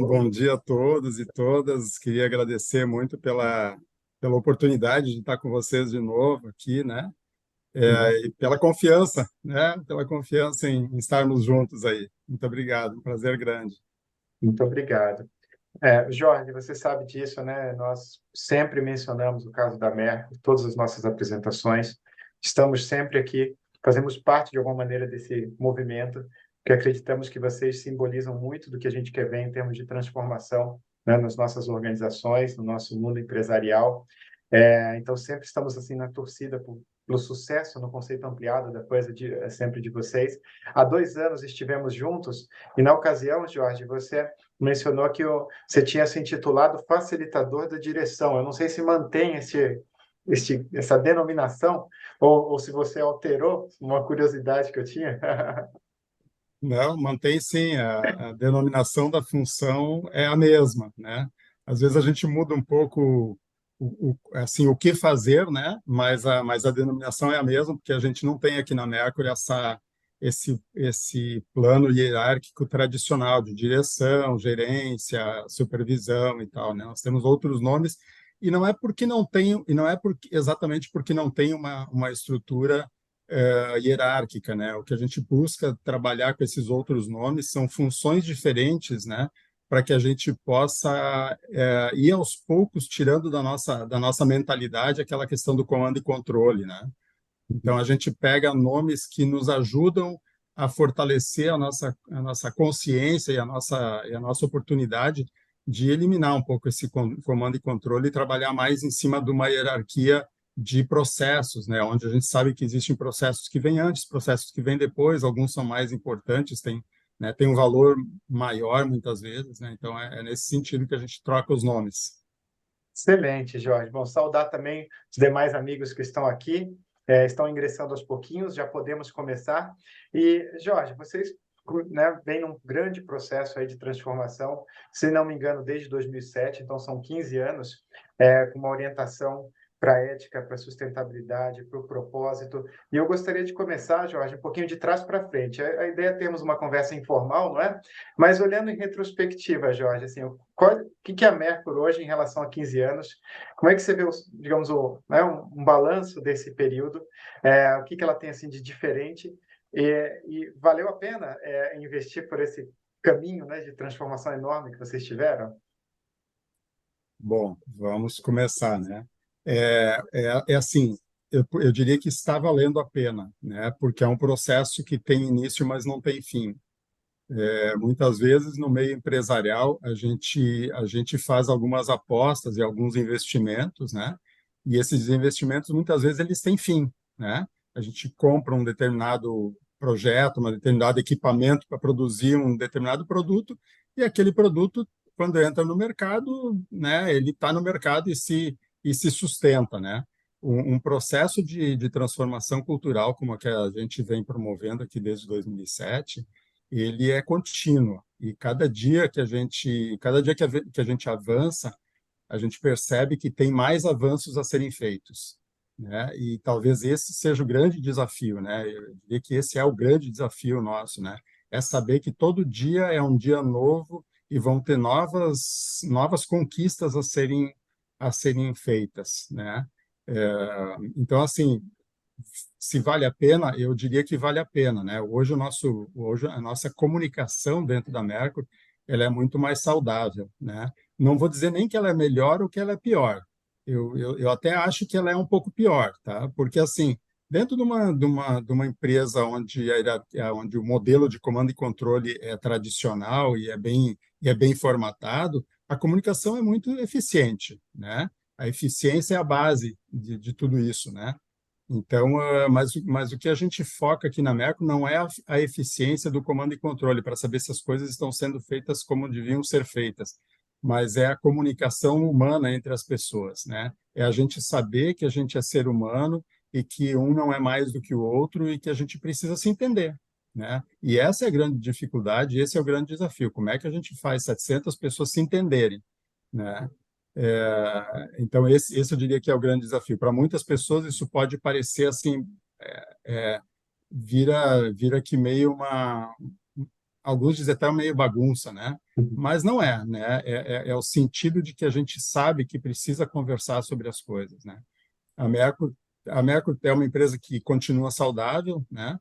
Bom dia a todos e todas. Queria agradecer muito pela oportunidade de estar com vocês de novo aqui, né? Sim, E pela confiança, né? Pela confiança em estarmos juntos aí. Muito obrigado, um prazer grande. muito obrigado. Jorge, você sabe disso, né? Nós sempre mencionamos o caso da Merck, em todas as nossas apresentações. Estamos sempre aqui, fazemos parte de alguma maneira desse movimento, que acreditamos que vocês simbolizam muito do que a gente quer ver em termos de transformação, né, nas nossas organizações, no nosso mundo empresarial. Então, sempre estamos assim na torcida pelo sucesso no conceito ampliado da coisa sempre de vocês. Há 2 anos estivemos juntos e, na ocasião, Jorge, você mencionou que você tinha se intitulado facilitador da direção. Eu não sei se mantém essa denominação ou se você alterou, uma curiosidade que eu tinha. Não, mantém sim, a denominação da função é a mesma, né? Às vezes a gente muda um pouco assim, o que fazer, né? Mas a denominação é a mesma, porque a gente não tem aqui na Mercury esse plano hierárquico tradicional de direção, gerência, supervisão e tal, né? Nós temos outros nomes e não é porque não tem, e não é exatamente porque não tem uma estrutura hierárquica, né? O que a gente busca trabalhar com esses outros nomes são funções diferentes, né? Para que a gente possa ir aos poucos tirando da nossa mentalidade aquela questão do comando e controle, né? Então a gente pega nomes que nos ajudam a fortalecer a nossa consciência e a nossa oportunidade de eliminar um pouco esse comando e controle e trabalhar mais em cima de uma hierarquia de processos, né? Onde a gente sabe que existem processos que vêm antes, processos que vêm depois, alguns são mais importantes, tem um valor maior muitas vezes, né? Então é nesse sentido que a gente troca os nomes. Excelente, Jorge. Bom, saudar também os demais amigos que estão aqui, estão ingressando aos pouquinhos, já podemos começar. E, Jorge, vocês, né, vêm num grande processo aí de transformação, se não me engano, desde 2007, então são 15 anos, com uma orientação para a ética, para a sustentabilidade, para o propósito. E eu gostaria de começar, Jorge, um pouquinho de trás para frente. A ideia é termos uma conversa informal, não é? Mas olhando em retrospectiva, Jorge, assim, o que é a Mercury hoje em relação a 15 anos? Como é que você vê, digamos, né, um balanço desse período? O que ela tem assim de diferente? E valeu a pena investir por esse caminho, né, de transformação enorme que vocês tiveram? Bom, vamos começar, né? É assim, eu diria que está valendo a pena, né? Porque é um processo que tem início, mas não tem fim. Muitas vezes no meio empresarial a gente faz algumas apostas e alguns investimentos, né? E esses investimentos muitas vezes eles têm fim, né? A gente compra um determinado projeto, um determinado equipamento para produzir um determinado produto e aquele produto quando entra no mercado, né? Ele está no mercado e se sustenta, né? Um processo de transformação cultural como a que a gente vem promovendo aqui desde 2007 ele é contínuo e cada dia que a gente avança, a gente percebe que tem mais avanços a serem feitos, né? E talvez esse seja o grande desafio, né? Eu diria que esse é o grande desafio nosso, né? É saber que todo dia é um dia novo e vão ter novas conquistas a serem feitas, né? Então, assim, se vale a pena, eu diria que vale a pena, né? Hoje a nossa comunicação dentro da Mercury, ela é muito mais saudável, né? Não vou dizer nem que ela é melhor ou que ela é pior. Eu até acho que ela é um pouco pior, tá? Porque assim, dentro de uma empresa onde o modelo de comando e controle é tradicional e é bem formatado, a comunicação é muito eficiente, né? A eficiência é a base de tudo isso, né? Então, mas o que a gente foca aqui na Merco não é a eficiência do comando e controle para saber se as coisas estão sendo feitas como deviam ser feitas, mas é a comunicação humana entre as pessoas, né? É a gente saber que a gente é ser humano e que um não é mais do que o outro e que a gente precisa se entender, né? E essa é a grande dificuldade, esse é o grande desafio. Como é que a gente faz 700 pessoas se entenderem, né? Então, esse eu diria que é o grande desafio. Para muitas pessoas, isso pode parecer assim, vira que meio alguns dizem até meio bagunça, né? Uhum. Mas não é, né? É o sentido de que a gente sabe que precisa conversar sobre as coisas, né? A Merco, a Merco é uma empresa que continua saudável, né?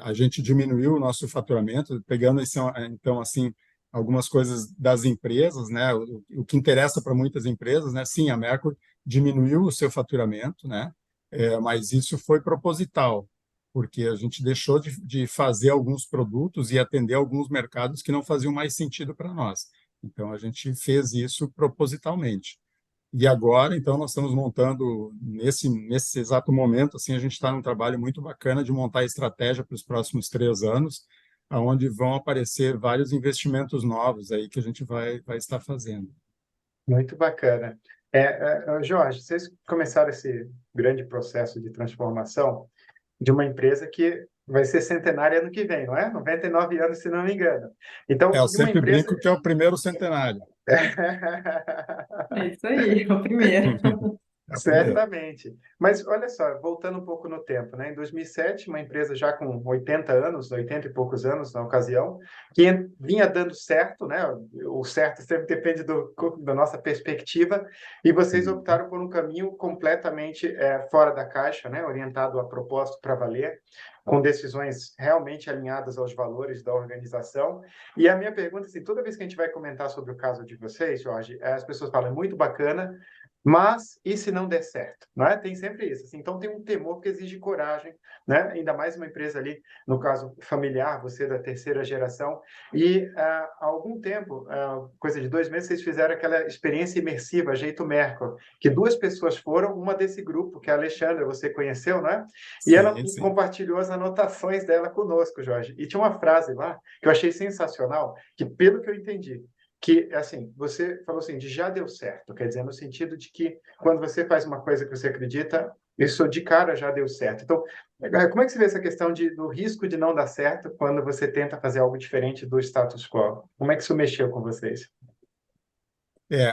A gente diminuiu o nosso faturamento, pegando então assim algumas coisas das empresas, né? O que interessa para muitas empresas, né? Sim, a Merco diminuiu o seu faturamento, né? Mas isso foi proposital, porque a gente deixou de fazer alguns produtos e atender alguns mercados que não faziam mais sentido para nós. Então a gente fez isso propositalmente. E agora, então, nós estamos montando, nesse exato momento, assim, a gente está num trabalho muito bacana de montar a estratégia para os próximos 3 anos, onde vão aparecer vários investimentos novos aí que a gente vai estar fazendo. Muito bacana. Jorge, vocês começaram esse grande processo de transformação de uma empresa que vai ser centenária ano que vem, não é? 99 anos, se não me engano. Então, Eu de uma sempre empresa. brinco que é o primeiro centenário. É isso aí, é o primeiro. É o primeiro. Certamente. Mas olha só, voltando um pouco no tempo, né? Em 2007, uma empresa já com 80 anos, 80 e poucos anos na ocasião, que vinha dando certo, né? O certo sempre depende da nossa perspectiva, e vocês Uhum. optaram por um caminho completamente fora da caixa, né? Orientado a propósito para valer, com decisões realmente alinhadas aos valores da organização. E a minha pergunta, assim, toda vez que a gente vai comentar sobre o caso de vocês, Jorge, as pessoas falam, é muito bacana, mas e se não der certo, não é? Tem sempre isso. Assim, então tem um temor que exige coragem, né? Ainda mais uma empresa ali, no caso familiar, você da terceira geração. E há algum tempo, coisa de 2 meses, vocês fizeram aquela experiência imersiva, Jeito Merco, que 2 pessoas foram, uma desse grupo, que é a Alexandra, você conheceu, não é? E ela Sim, sim. compartilhou as anotações dela conosco, Jorge. E tinha uma frase lá que eu achei sensacional, que pelo que eu entendi, que, assim, você falou assim, de já deu certo, quer dizer, no sentido de que quando você faz uma coisa que você acredita, isso de cara já deu certo. Então, como é que você vê essa questão do risco de não dar certo quando você tenta fazer algo diferente do status quo? Como é que isso mexeu com vocês?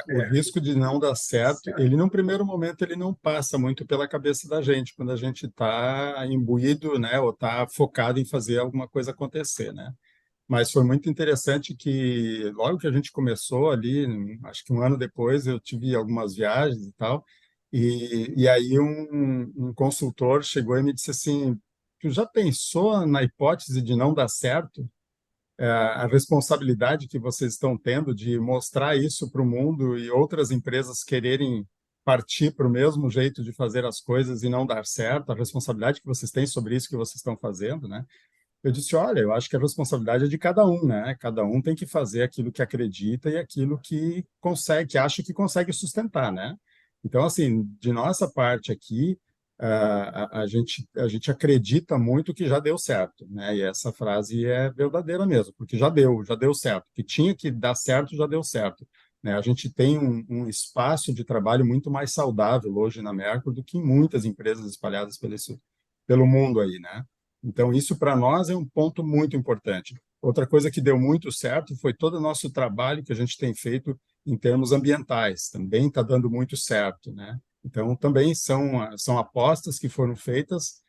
O risco de não dar certo, ele num primeiro momento ele não passa muito pela cabeça da gente, quando a gente está imbuído, né, ou está focado em fazer alguma coisa acontecer, né? Mas foi muito interessante que logo que a gente começou ali, acho que um ano depois, eu tive algumas viagens e tal, e aí um consultor chegou e me disse assim, tu já pensou na hipótese de não dar certo? A responsabilidade que vocês estão tendo de mostrar isso para o mundo e outras empresas quererem partir para o mesmo jeito de fazer as coisas e não dar certo, a responsabilidade que vocês têm sobre isso que vocês estão fazendo, né? Eu disse, olha, eu acho que a responsabilidade é de cada um, né? Cada um tem que fazer aquilo que acredita e aquilo que consegue, que acha que consegue sustentar, né? Então, assim, de nossa parte aqui, a gente acredita muito que já deu certo, né? E essa frase é verdadeira mesmo, porque já deu certo. Que tinha que dar certo, já deu certo. Né? A gente tem um espaço de trabalho muito mais saudável hoje na Mercury do que em muitas empresas espalhadas pelo mundo aí, né? Então, isso para nós é um ponto muito importante. Outra coisa que deu muito certo foi todo o nosso trabalho que a gente tem feito em termos ambientais. Também está dando muito certo, né? Então, também são apostas que foram feitas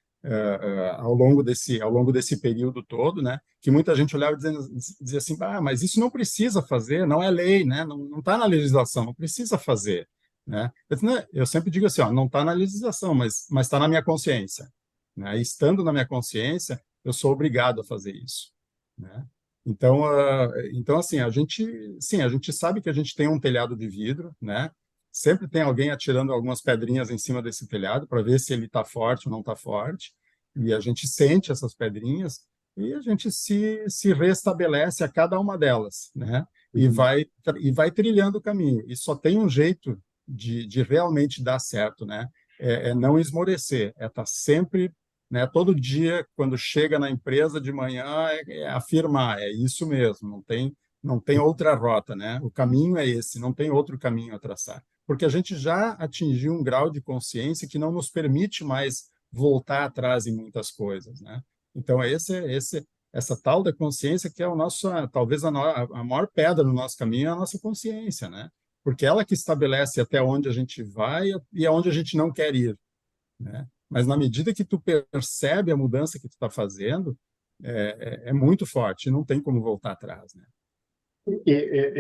ao longo desse período todo, né? Que muita gente olhava e dizia assim, mas isso não precisa fazer, não é lei, né? Não está na legislação, não precisa fazer, né? Eu sempre digo assim, ó, não está na legislação, mas está na minha consciência, né? E estando na minha consciência, eu sou obrigado a fazer isso, né? Então assim, sim, a gente sabe que a gente tem um telhado de vidro, né? Sempre tem alguém atirando algumas pedrinhas em cima desse telhado para ver se ele está forte ou não está forte. E a gente sente essas pedrinhas e a gente se restabelece a cada uma delas, né? Uhum. E vai trilhando o caminho. E só tem um jeito de realmente dar certo, né? É não esmorecer, é estar sempre, né? Todo dia, quando chega na empresa de manhã, é afirmar, é isso mesmo, não tem outra rota, né? O caminho é esse, não tem outro caminho a traçar porque a gente já atingiu um grau de consciência que não nos permite mais voltar atrás em muitas coisas, né? Então, essa tal da consciência que é o nosso, talvez a maior pedra no nosso caminho é a nossa consciência, né? Porque ela que estabelece até onde a gente vai e aonde a gente não quer ir, né? Mas na medida que tu percebe a mudança que tu está fazendo, é muito forte, não tem como voltar atrás, né?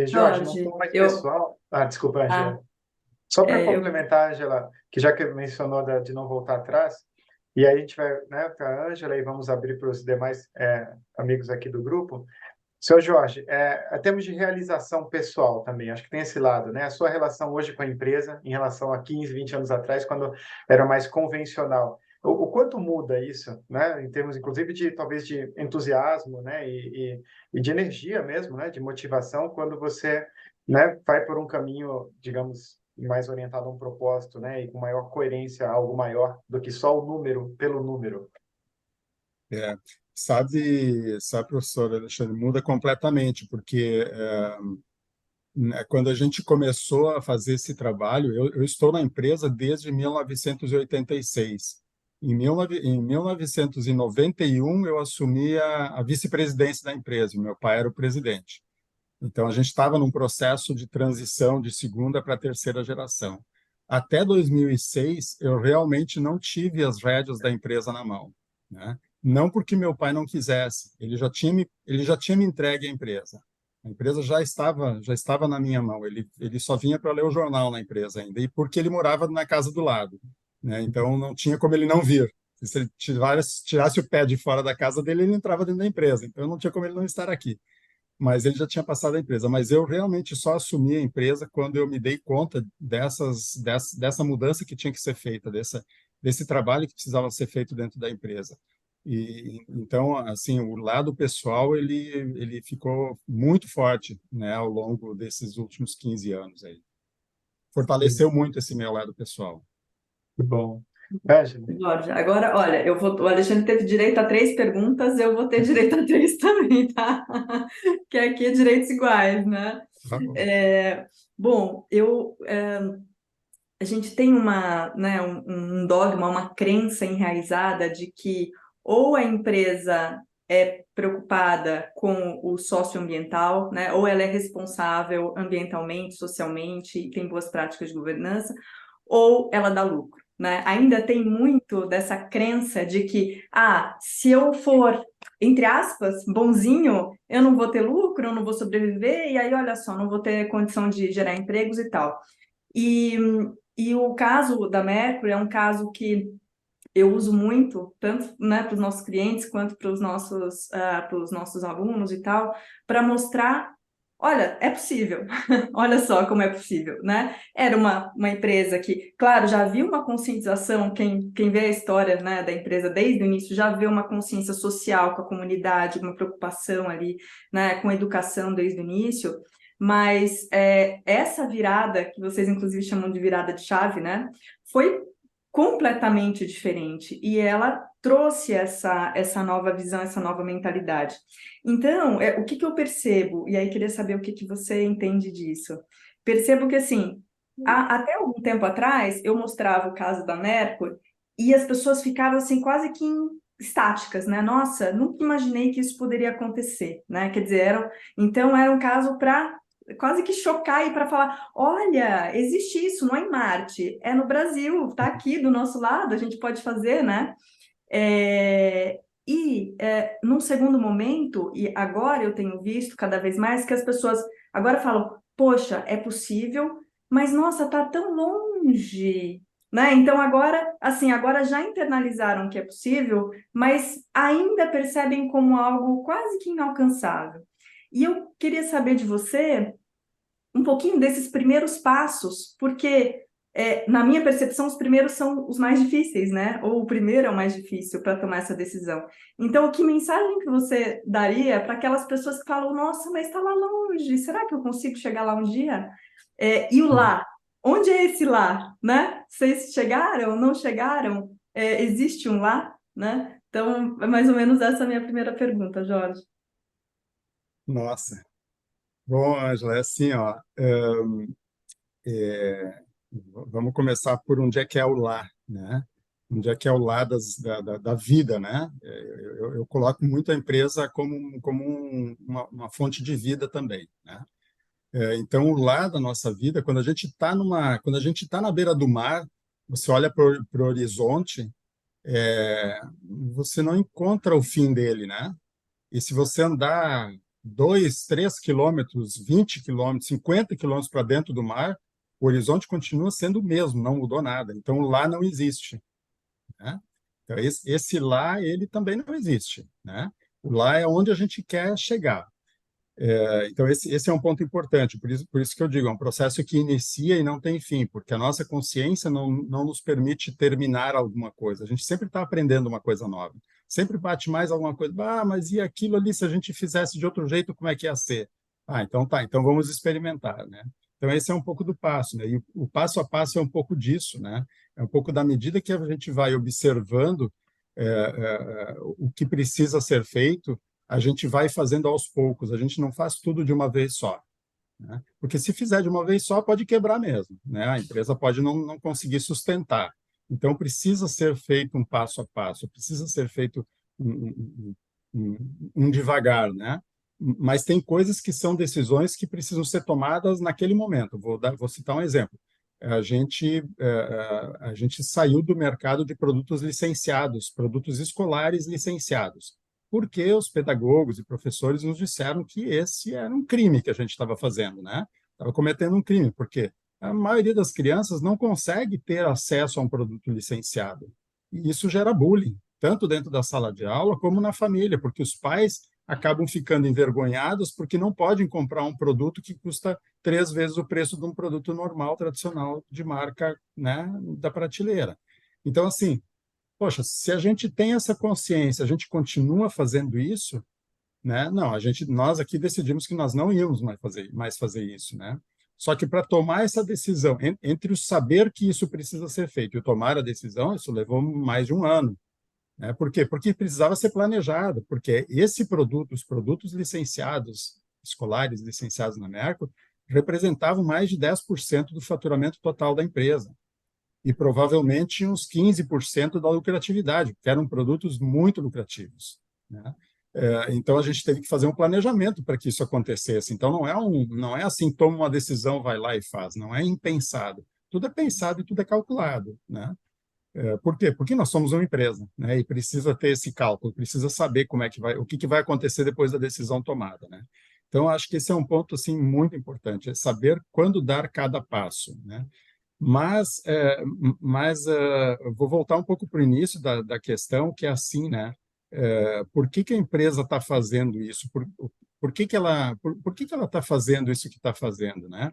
Jorge, num Jorge, tom mais pessoal. Ah, desculpa, ah, Angela. Só para é, eu, complementar, Angela, que já que mencionou de não voltar atrás, e aí a gente vai, né, para a Angela e vamos abrir para os demais amigos aqui do grupo. Seu Jorge, a termos de realização pessoal também, acho que tem esse lado, né? A sua relação hoje com a empresa, em relação a 15, 20 anos atrás, quando era mais convencional. O quanto muda isso, né? Em termos, inclusive, de talvez de entusiasmo, né? E de energia mesmo, né? De motivação, quando você, né, vai por um caminho, digamos, mais orientado a um propósito, né? E com maior coerência, algo maior do que só o número pelo número. É, sabe, professor Alexandre, muda completamente, porque né, quando a gente começou a fazer esse trabalho, eu estou na empresa desde 1986. Em 1991, eu assumi a vice-presidência da empresa, meu pai era o presidente. Então, a gente estava num processo de transição de segunda para terceira geração. Até 2006, eu realmente não tive as rédeas da empresa na mão, né? Não porque meu pai não quisesse, ele já tinha me entregue a empresa. A empresa já estava na minha mão. Ele só vinha para ler o jornal na empresa ainda, e porque ele morava na casa do lado, né? Então, não tinha como ele não vir. Se ele tirasse o pé de fora da casa dele, ele entrava dentro da empresa. Então, não tinha como ele não estar aqui, mas ele já tinha passado a empresa. Mas eu realmente só assumi a empresa quando eu me dei conta dessa mudança que tinha que ser feita, desse trabalho que precisava ser feito dentro da empresa. E então, assim, o lado pessoal ele ficou muito forte, né, ao longo desses últimos 15 anos aí. Fortaleceu muito esse meu lado pessoal. Que bom. Angela, Jorge, agora, olha, o Alexandre teve direito a 3 perguntas, eu vou ter direito a 3 também, tá? Que aqui é direitos iguais, né? Tá bom. Bom, a gente tem né, um dogma, uma crença enraizada de que ou a empresa é preocupada com o socioambiental, né, ou ela é responsável ambientalmente, socialmente, e tem boas práticas de governança, ou ela dá lucro. Né? Ainda tem muito dessa crença de que, se eu for, entre aspas, bonzinho, eu não vou ter lucro, eu não vou sobreviver, e aí, olha só, não vou ter condição de gerar empregos e tal. E, e o caso da Mercury é um caso que eu uso muito, tanto, né, para os nossos clientes quanto para os nossos alunos e tal, para mostrar, olha, é possível, olha só como é possível, né? Era uma empresa que, claro, já havia uma conscientização, quem vê a história, né, da empresa desde o início já vê uma consciência social com a comunidade, uma preocupação ali, né, com a educação desde o início, mas essa virada, que vocês inclusive chamam de virada de chave, né, foi completamente diferente e ela trouxe essa nova visão, essa nova mentalidade. Então, o que eu percebo, e aí queria saber o que você entende disso. Percebo que, assim, até algum tempo atrás, eu mostrava o caso da Mercury e as pessoas ficavam, assim, quase que estáticas, né? Nossa, nunca imaginei que isso poderia acontecer, né? Quer dizer, então era um caso para quase que chocar e para falar, olha, existe isso, não é em Marte, é no Brasil, está aqui do nosso lado, a gente pode fazer, né? Num segundo momento, e agora eu tenho visto cada vez mais que as pessoas agora falam, poxa, é possível, mas nossa, tá tão longe, né? Então agora, assim, agora já internalizaram que é possível, mas ainda percebem como algo quase que inalcançável. E eu queria saber de você um pouquinho desses primeiros passos, porque, na minha percepção, os primeiros são os mais difíceis, né? Ou o primeiro é o mais difícil para tomar essa decisão. Então, que mensagem que você daria para aquelas pessoas que falam, nossa, mas está lá longe, será que eu consigo chegar lá um dia? E o lá, onde é esse lá, né? Vocês chegaram, não chegaram? Existe um lá, né? Então, é mais ou menos essa a minha primeira pergunta, Jorge. Nossa. Bom, Ângela, é assim, ó, é, vamos começar por onde é que é o lá, né? Onde é que é o lá da vida, né? Eu coloco muito a empresa como uma fonte de vida também, né? Então, o lá da nossa vida, quando a gente está na beira do mar, você olha para o horizonte, você não encontra o fim dele, né? E se você andar 2, 3 quilômetros, 20 quilômetros, 50 quilômetros para dentro do mar, o horizonte continua sendo o mesmo, não mudou nada. Então, lá não existe, né? Então, esse lá, ele também não existe, né? O lá é onde a gente quer chegar. Então, esse é um ponto importante, por isso que eu digo, é um processo que inicia e não tem fim, porque a nossa consciência não nos permite terminar alguma coisa. A gente sempre está aprendendo uma coisa nova. Sempre bate mais alguma coisa. Ah, mas e aquilo ali, se a gente fizesse de outro jeito, como é que ia ser? Ah, então tá, então vamos experimentar, né? Então, esse é um pouco do passo, né? E o passo a passo é um pouco disso, né? É um pouco da medida que a gente vai observando o que precisa ser feito, a gente vai fazendo aos poucos, a gente não faz tudo de uma vez só, né? Porque se fizer de uma vez só, pode quebrar mesmo, né? A empresa pode não conseguir sustentar. Então, precisa ser feito um passo a passo, precisa ser feito um devagar, né? Mas tem coisas que são decisões que precisam ser tomadas naquele momento. Vou citar um exemplo. A gente saiu do mercado de produtos licenciados, produtos escolares licenciados, porque os pedagogos e professores nos disseram que esse era um crime que a gente estava fazendo, né? Estava cometendo um crime, porque a maioria das crianças não consegue ter acesso a um produto licenciado. E isso gera bullying, tanto dentro da sala de aula como na família, porque os pais acabam ficando envergonhados porque não podem comprar um produto que custa 3 vezes o preço de um produto normal, tradicional, de marca, né, da prateleira. Então, assim, poxa, se a gente tem essa consciência, a gente continua fazendo isso, né? Não, nós aqui decidimos que nós não íamos mais fazer isso, né? Só que para tomar essa decisão, entre o saber que isso precisa ser feito e o tomar a decisão, isso levou mais de um ano, né? Por quê? Porque precisava ser planejado, porque esse produto, os produtos licenciados, escolares licenciados na Merco, representavam mais de 10% do faturamento total da empresa e provavelmente uns 15% da lucratividade, porque eram produtos muito lucrativos, né? Então a gente teve que fazer um planejamento para que isso acontecesse. Então não é assim, toma uma decisão, vai lá e faz, não é impensado. Tudo é pensado e tudo é calculado, né? Por quê? Porque nós somos uma empresa, né? E precisa ter esse cálculo, precisa saber como é que vai, o que vai acontecer depois da decisão tomada, né? Então acho que esse é um ponto assim muito importante, é saber quando dar cada passo, né? Mas vou voltar um pouco para o início da questão, que é assim, né? Por que que a empresa está fazendo isso? Por que que ela está fazendo isso que está fazendo, né?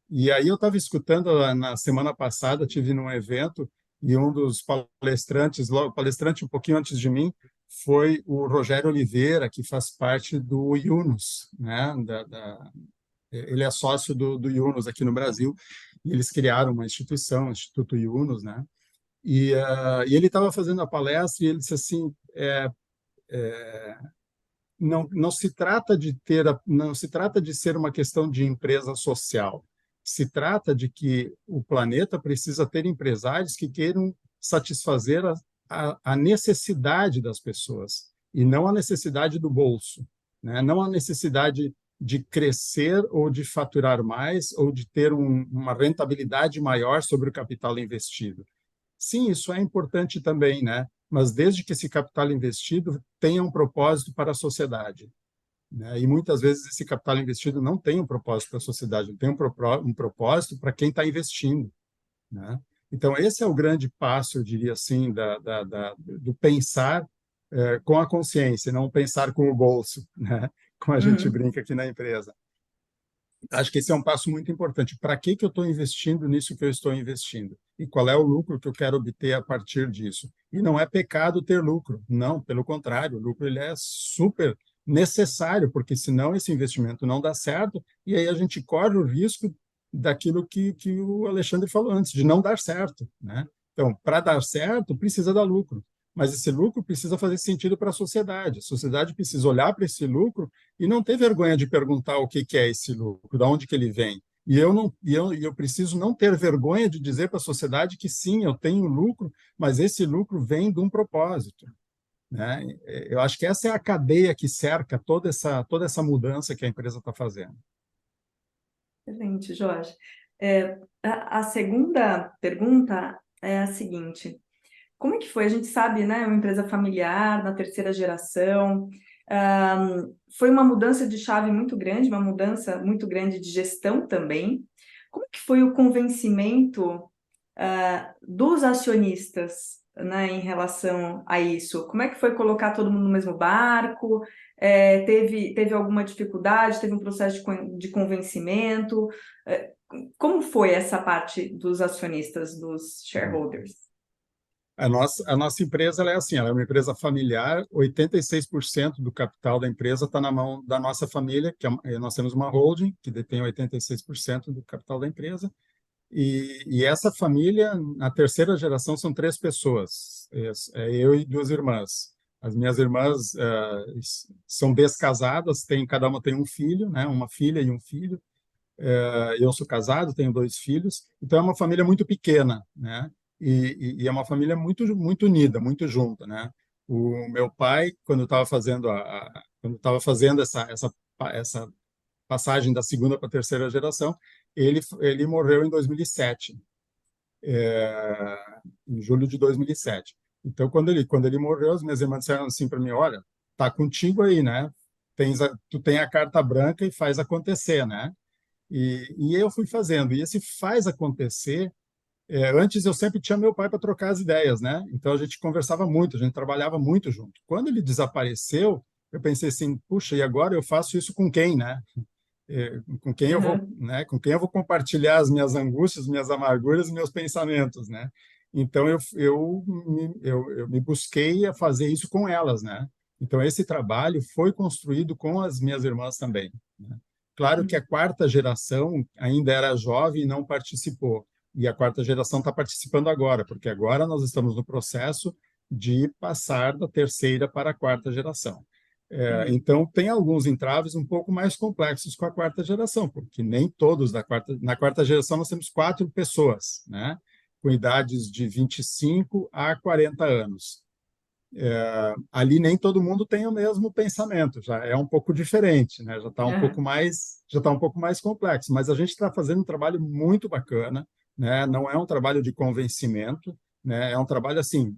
E aí eu estava escutando na semana passada, tive num evento e um dos palestrantes, logo palestrante um pouquinho antes de mim, foi o Rogério Oliveira, que faz parte do Yunus, né? Ele é sócio do Yunus aqui no Brasil, e eles criaram uma instituição, o Instituto Yunus, né? E ele estava fazendo a palestra e ele disse assim, não se trata não se trata de ser uma questão de empresa social, se trata de que o planeta precisa ter empresários que queiram satisfazer a necessidade das pessoas, e não a necessidade do bolso, né? Não a necessidade de crescer ou de faturar mais ou de ter uma rentabilidade maior sobre o capital investido. Sim, isso é importante também, né? Mas desde que esse capital investido tenha um propósito para a sociedade, né? E muitas vezes esse capital investido não tem um propósito para a sociedade, tem um propósito para quem está investindo, né? Então, esse é o grande passo, eu diria assim, do pensar com a consciência, não pensar com o bolso, né? Como a gente Uhum. brinca aqui na empresa. Acho que esse é um passo muito importante. Para que eu estou investindo nisso que eu estou investindo? E qual é o lucro que eu quero obter a partir disso? E não é pecado ter lucro. Não, pelo contrário, o lucro ele é super necessário, porque senão esse investimento não dá certo e aí a gente corre o risco daquilo que o Alexandre falou antes, de não dar certo, né? Então, para dar certo, precisa dar lucro. Mas esse lucro precisa fazer sentido para a sociedade. A sociedade precisa olhar para esse lucro e não ter vergonha de perguntar o que é esse lucro, de onde que ele vem. E eu preciso não ter vergonha de dizer para a sociedade que sim, eu tenho lucro, mas esse lucro vem de um propósito, né? Eu acho que essa é a cadeia que cerca toda essa mudança que a empresa está fazendo. Excelente, Jorge. A segunda pergunta é a seguinte: como é que foi? A gente sabe, né, uma empresa familiar, na terceira geração, Foi uma mudança de chave muito grande, uma mudança muito grande de gestão também. Como que foi o convencimento dos acionistas, né, em relação a isso? Como é que foi colocar todo mundo no mesmo barco? Teve alguma dificuldade? Teve um processo de convencimento? Como foi essa parte dos acionistas, dos shareholders? A nossa empresa ela é assim, ela é uma empresa familiar, 86% do capital da empresa está na mão da nossa família, nós temos uma holding que detém 86% do capital da empresa, e essa família, na terceira geração, são 3 pessoas, eu e 2 irmãs. As minhas irmãs são descasadas, cada uma tem um filho, né, uma filha e um filho. Eu sou casado, tenho 2 filhos, então é uma família muito pequena, né? E é uma família muito muito unida, muito junta, né? O meu pai, quando estava fazendo essa passagem da segunda para a terceira geração, ele morreu em 2007, em julho de 2007. Então, quando ele morreu, as minhas irmãs disseram assim para mim: olha, tá contigo aí, né? Tu tem a carta branca e faz acontecer, né? E eu fui fazendo. E esse faz acontecer. Antes eu sempre tinha meu pai para trocar as ideias, né? Então a gente conversava muito, a gente trabalhava muito junto. Quando ele desapareceu, eu pensei assim, puxa, e agora eu faço isso com quem, né? Com quem eu vou, Uhum, né? Com quem eu vou compartilhar as minhas angústias, minhas amarguras, meus pensamentos, né? Então eu me busquei a fazer isso com elas, né? Então esse trabalho foi construído com as minhas irmãs também, né? Claro que a quarta geração ainda era jovem e não participou, e a quarta geração está participando agora, porque agora nós estamos no processo de passar da terceira para a quarta geração. uhum, Então, tem alguns entraves um pouco mais complexos com a quarta geração, porque nem todos na quarta geração nós temos 4 pessoas, né, com idades de 25 a 40 anos. Ali nem todo mundo tem o mesmo pensamento, já é um pouco diferente, né, uhum, já tá um pouco mais complexo, mas a gente está fazendo um trabalho muito bacana, né, não é um trabalho de convencimento, né, é um trabalho assim,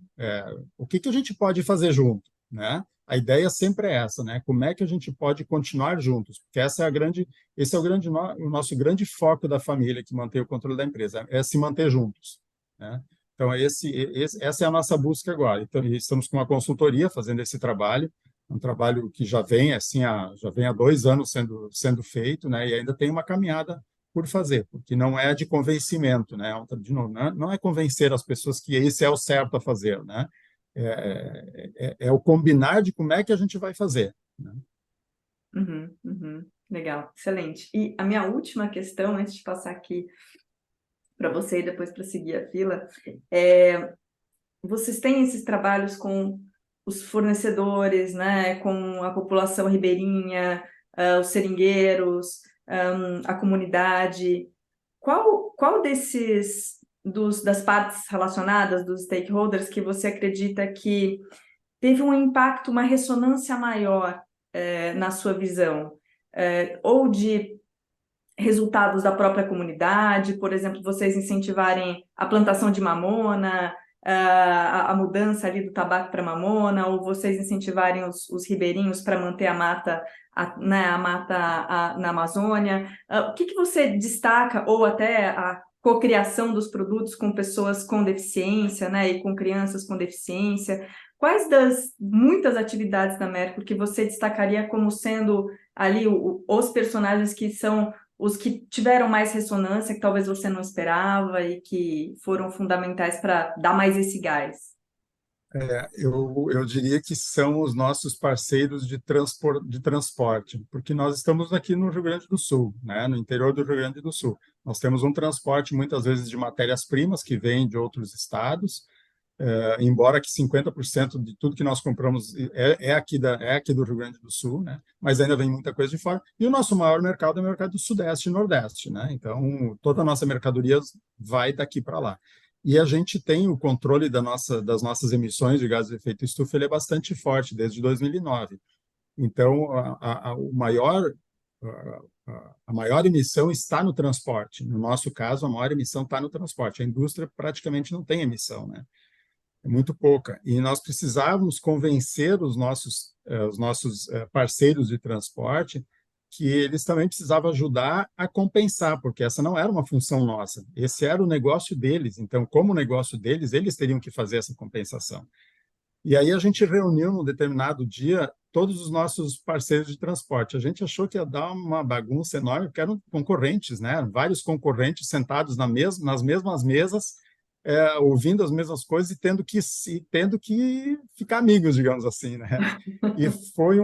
o que que a gente pode fazer junto, né? A ideia sempre é essa, né? Como é que a gente pode continuar juntos? Porque esse é o nosso grande foco da família que mantém o controle da empresa, é se manter juntos, né? Então, essa é a nossa busca agora. Então, estamos com uma consultoria fazendo esse trabalho, um trabalho que já vem há 2 anos sendo feito, né? E ainda tem uma caminhada por fazer, porque não é de convencimento, né? De novo, não é convencer as pessoas que esse é o certo a fazer, né? É o combinar de como é que a gente vai fazer, né? uhum, uhum. Legal, excelente. E a minha última questão, antes de passar aqui para você e depois para seguir a fila, vocês têm esses trabalhos com os fornecedores, né, com a população ribeirinha, os seringueiros, a comunidade. Qual das partes relacionadas, dos stakeholders, que você acredita que teve um impacto, uma ressonância maior, na sua visão? Ou de resultados da própria comunidade, por exemplo, vocês incentivarem a plantação de mamona, a mudança ali do tabaco para mamona, ou vocês incentivarem os ribeirinhos para manter a mata, né, a mata na Amazônia. O que você destaca, ou até a cocriação dos produtos com pessoas com deficiência, né, e com crianças com deficiência? Quais das muitas atividades da Mercury que você destacaria como sendo ali os personagens que são os que tiveram mais ressonância, que talvez você não esperava e que foram fundamentais para dar mais esse gás? Eu diria que são os nossos parceiros de transporte, porque nós estamos aqui no Rio Grande do Sul, né, no interior do Rio Grande do Sul. Nós temos um transporte, muitas vezes, de matérias-primas que vêm de outros estados, embora que 50% de tudo que nós compramos é aqui do Rio Grande do Sul, né? Mas ainda vem muita coisa de fora. E o nosso maior mercado é o mercado do Sudeste e Nordeste, né? Então, toda a nossa mercadoria vai daqui para lá. E a gente tem o controle das nossas emissões de gases de efeito estufa, ele é bastante forte, desde 2009. Então, a maior emissão está no transporte. No nosso caso, a maior emissão está no transporte. A indústria praticamente não tem emissão, né? é muito pouca. E nós precisávamos convencer os nossos parceiros de transporte que eles também precisavam ajudar a compensar, porque essa não era uma função nossa, esse era o negócio deles. Então, como negócio deles, eles teriam que fazer essa compensação. E aí a gente reuniu num determinado dia todos os nossos parceiros de transporte. A gente achou que ia dar uma bagunça enorme, porque eram concorrentes, né? Vários concorrentes sentados nas mesmas mesas, ouvindo as mesmas coisas e tendo que ficar amigos, digamos assim, né? E foi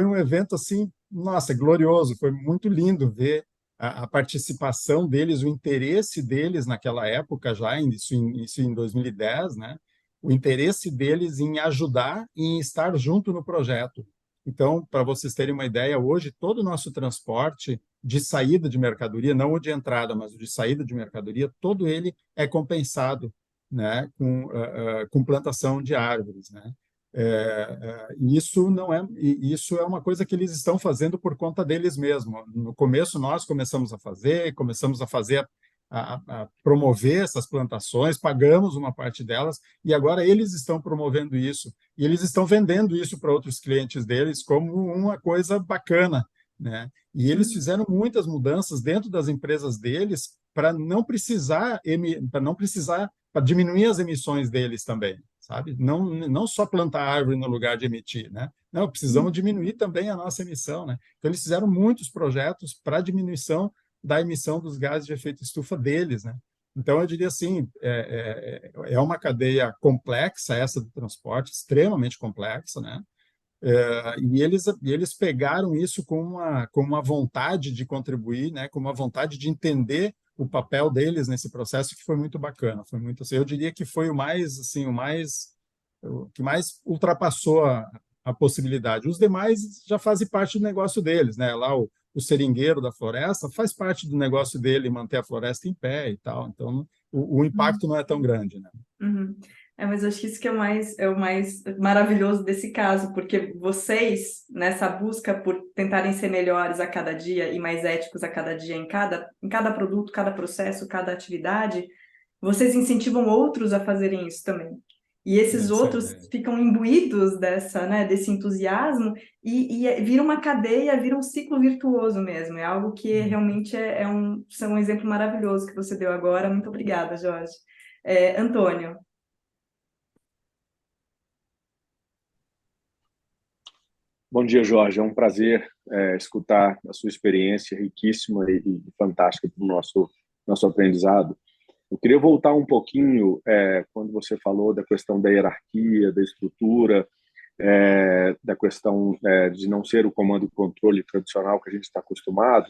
um evento assim, nossa, glorioso. Foi muito lindo ver a participação deles, o interesse deles naquela época já, isso em 2010, né? O interesse deles em ajudar e em estar junto no projeto. Então, para vocês terem uma ideia, hoje todo o nosso transporte de saída de mercadoria, não o de entrada, mas o de saída de mercadoria, todo ele é compensado, né, com plantação de árvores, né? Isso é uma coisa que eles estão fazendo por conta deles mesmos. No começo nós começamos a fazer a promover essas plantações, pagamos uma parte delas, e agora eles estão promovendo isso, e eles estão vendendo isso para outros clientes deles como uma coisa bacana, né? E eles fizeram muitas mudanças dentro das empresas deles para diminuir as emissões deles também, sabe? Não só plantar árvore no lugar de emitir, né? Não, precisamos diminuir também a nossa emissão, né? Então, eles fizeram muitos projetos para diminuição da emissão dos gases de efeito estufa deles, né? Então, eu diria assim, é uma cadeia complexa essa do transporte, extremamente complexa, né? E eles pegaram isso com uma vontade de contribuir, né? Com uma vontade de entender o papel deles nesse processo, que foi muito bacana. Foi muito, assim, eu diria que foi o que mais ultrapassou a possibilidade. Os demais já fazem parte do negócio deles, né? Lá o seringueiro da floresta faz parte do negócio dele manter a floresta em pé e tal. Então, o impacto não é tão grande, né? Uhum. Mas acho que isso que é o mais maravilhoso desse caso, porque vocês, nessa busca por tentarem ser melhores a cada dia e mais éticos a cada dia em cada produto, cada processo, cada atividade, vocês incentivam outros a fazerem isso também. E esses Essa é a outros ideia. ficam imbuídos desse entusiasmo e vira uma cadeia, vira um ciclo virtuoso mesmo. É algo que realmente é um exemplo maravilhoso que você deu agora. Muito obrigada, Jorge. Antônio. Bom dia, Jorge. É um prazer escutar a sua experiência riquíssima e fantástica para o nosso aprendizado. Eu queria voltar um pouquinho quando você falou da questão da hierarquia, da estrutura, da questão de não ser o comando e controle tradicional que a gente está acostumado.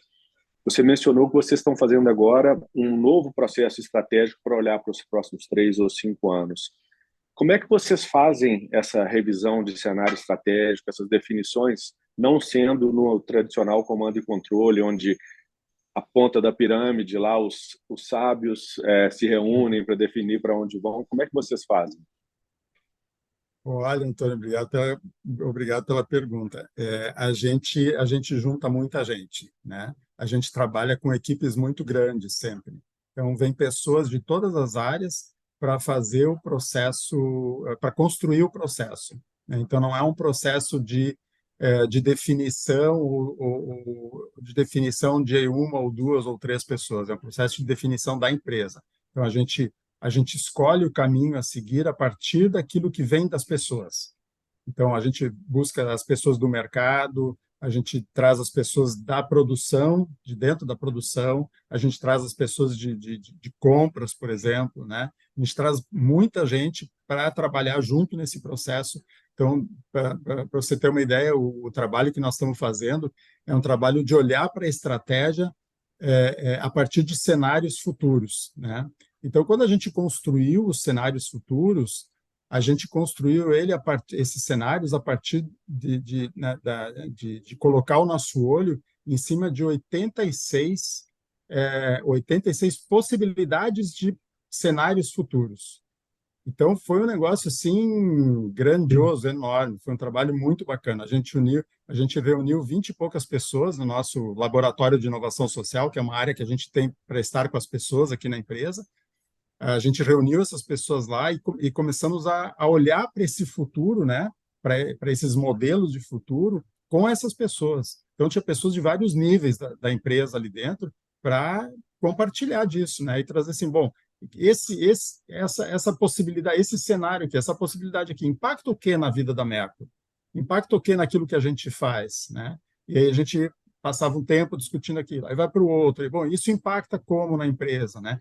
Você mencionou que vocês estão fazendo agora um novo processo estratégico para olhar para os próximos 3 ou 5 anos. Como é que vocês fazem essa revisão de cenário estratégico, essas definições, não sendo no tradicional comando e controle, onde a ponta da pirâmide, lá os sábios se reúnem para definir para onde vão? Como é que vocês fazem? Olha, Antônio, obrigado pela pergunta. A gente junta muita gente, né? A gente trabalha com equipes muito grandes sempre. Então, vem pessoas de todas as áreas para fazer o processo, para construir o processo, né? Então, não é um processo de definição de definição de uma ou duas ou três pessoas. É um processo de definição da empresa. Então, a gente escolhe o caminho a seguir a partir daquilo que vem das pessoas. Então, a gente busca as pessoas do mercado, a gente traz as pessoas da produção, de dentro da produção, a gente traz as pessoas de compras, por exemplo, né? A gente traz muita gente para trabalhar junto nesse processo. Então, para você ter uma ideia, o trabalho que nós estamos fazendo é um trabalho de olhar para a estratégia a partir de cenários futuros, né? Então, quando a gente construiu os cenários futuros, a gente construiu esses cenários a partir de colocar o nosso olho em cima de 86 possibilidades de cenários futuros. Então, foi um negócio assim grandioso, enorme. Foi um trabalho muito bacana. A gente reuniu 20 e poucas pessoas no nosso laboratório de inovação social, que é uma área que a gente tem para estar com as pessoas aqui na empresa. a gente reuniu essas pessoas lá e começamos a olhar para esse futuro, né? Para esses modelos de futuro com essas pessoas. Então, tinha pessoas de vários níveis da empresa ali dentro para compartilhar disso, né? E trazer assim, bom, essa possibilidade, esse cenário aqui, essa possibilidade aqui, impacta o que na vida da Merco? Impacta o que naquilo que a gente faz, né? E aí a gente passava um tempo discutindo aquilo, aí vai para o outro, e, bom, isso impacta como na empresa, né?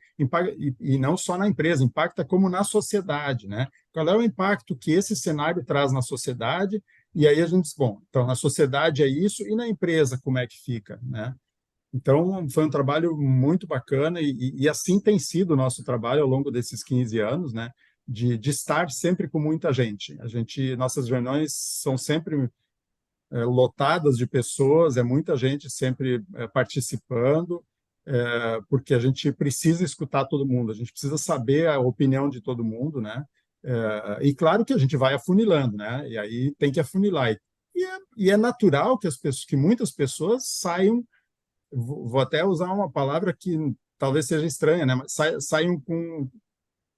E não só na empresa, impacta como na sociedade, né? Qual é o impacto que esse cenário traz na sociedade? E aí a gente diz, bom, então na sociedade é isso, e na empresa como é que fica, né? Então, foi um trabalho muito bacana e assim tem sido o nosso trabalho ao longo desses 15 anos, né? De estar sempre com muita gente. Nossas reuniões são sempre lotadas de pessoas, é muita gente sempre participando, porque a gente precisa escutar todo mundo, a gente precisa saber a opinião de todo mundo, né? E claro que a gente vai afunilando, né? E aí tem que afunilar. E é natural que que muitas pessoas saiam, vou até usar uma palavra que talvez seja estranha, né? Mas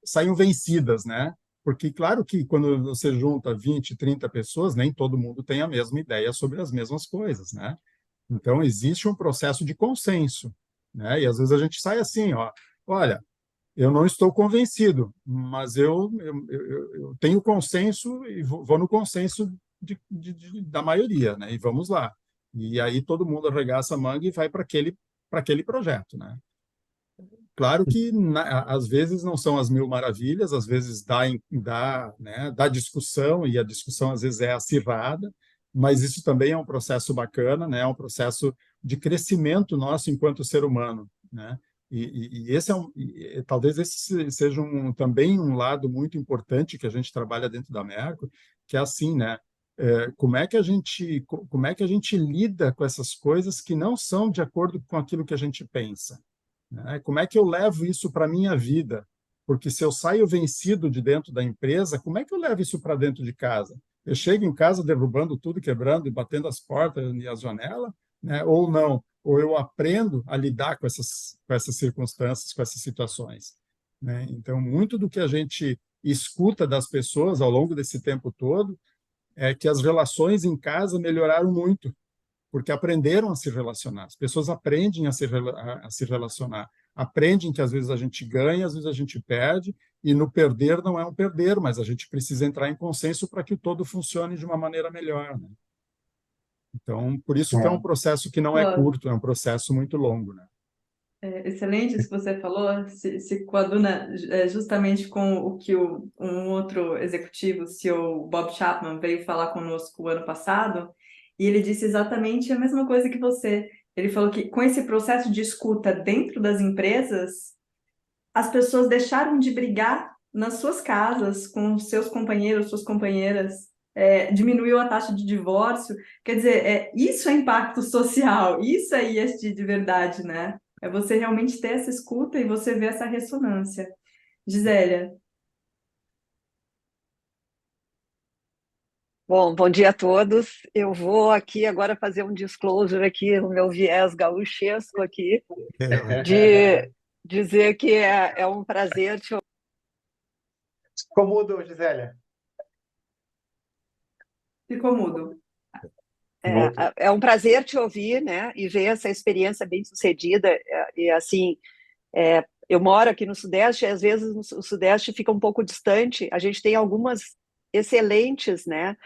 saiam vencidas, né? Porque, claro que quando você junta 20, 30 pessoas, nem todo mundo tem a mesma ideia sobre as mesmas coisas, né? Então, existe um processo de consenso, né? E às vezes a gente sai assim, ó, olha, eu não estou convencido, mas eu tenho consenso e vou no consenso da maioria, né? E vamos lá. E aí todo mundo arregaça a manga e vai para aquele projeto, né? Claro que às vezes não são as mil maravilhas, às vezes dá discussão e a discussão às vezes é acirrada, mas isso também é um processo bacana, né? É um processo de crescimento nosso enquanto ser humano, né? E esse talvez esse seja também um lado muito importante que a gente trabalha dentro da Merco, que é assim, né? Como é que a gente lida com essas coisas que não são de acordo com aquilo que a gente pensa? Né? Como é que eu levo isso para a minha vida? Porque se eu saio vencido de dentro da empresa, como é que eu levo isso para dentro de casa? Eu chego em casa derrubando tudo, quebrando e batendo as portas e as janelas, né? Ou não? Ou eu aprendo a lidar com essas circunstâncias, com essas situações, né? Então, muito do que a gente escuta das pessoas ao longo desse tempo todo é que as relações em casa melhoraram muito, porque aprenderam a se relacionar. As pessoas aprendem a se relacionar, aprendem que às vezes a gente ganha, às vezes a gente perde, e no perder não é um perder, mas a gente precisa entrar em consenso para que o todo funcione de uma maneira melhor, né? Então, por isso que é um processo que não é Pô, curto, é um processo muito longo, né? excelente isso que você falou, se coaduna justamente com o que um outro executivo, o CEO Bob Chapman, veio falar conosco o ano passado, e ele disse exatamente a mesma coisa que você. Ele falou que com esse processo de escuta dentro das empresas, as pessoas deixaram de brigar nas suas casas com seus companheiros, suas companheiras, diminuiu a taxa de divórcio. Quer dizer, isso é impacto social, isso é ESG de verdade, né? É você realmente ter essa escuta e você ver essa ressonância. Gisélia. Bom dia a todos. Eu vou aqui agora fazer um disclosure aqui, o meu viés gaúchesco aqui, de dizer que é um prazer te Ficou mudo, Gisélia. Ficou mudo. é um prazer te ouvir, né, e ver essa experiência bem-sucedida. E assim, eu moro aqui no Sudeste, e às vezes o Sudeste fica um pouco distante. A gente tem algumas excelentes, né?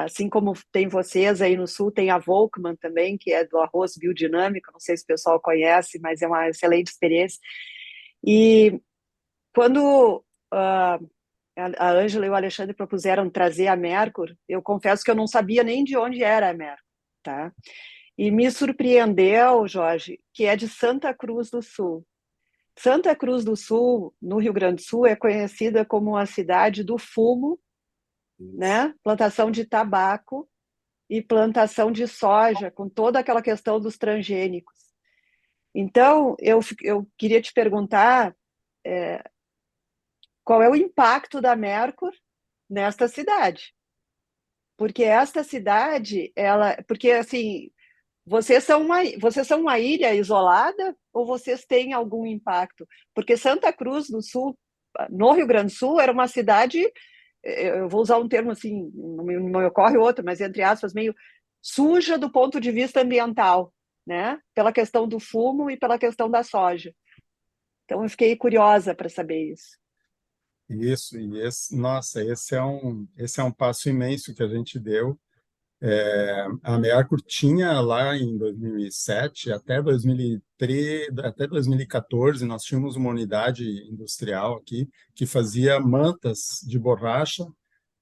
Assim como tem vocês aí no Sul, tem a Volkmann também, que é do arroz biodinâmico, não sei se o pessoal conhece, mas é uma excelente experiência. E quando a Ângela e o Alexandre propuseram trazer a Mercur, eu confesso que eu não sabia nem de onde era a Mercur, tá? E me surpreendeu, Jorge, que é de Santa Cruz do Sul. Santa Cruz do Sul, no Rio Grande do Sul, é conhecida como a cidade do fumo, né? Plantação de tabaco e plantação de soja, com toda aquela questão dos transgênicos. Então, eu queria te perguntar qual é o impacto da Mercur nesta cidade. Porque esta cidade, porque assim, vocês são uma ilha isolada, ou vocês têm algum impacto? Porque Santa Cruz do Sul, no Rio Grande do Sul, era uma cidade, eu vou usar um termo assim, não me ocorre outro, mas entre aspas, meio suja do ponto de vista ambiental, né? Pela questão do fumo e pela questão da soja. Então, eu fiquei curiosa para saber isso. Isso, e nossa, esse é um passo imenso que a gente deu. A Mercur tinha lá em 2007, até 2003, até 2014, nós tínhamos uma unidade industrial aqui que fazia mantas de borracha,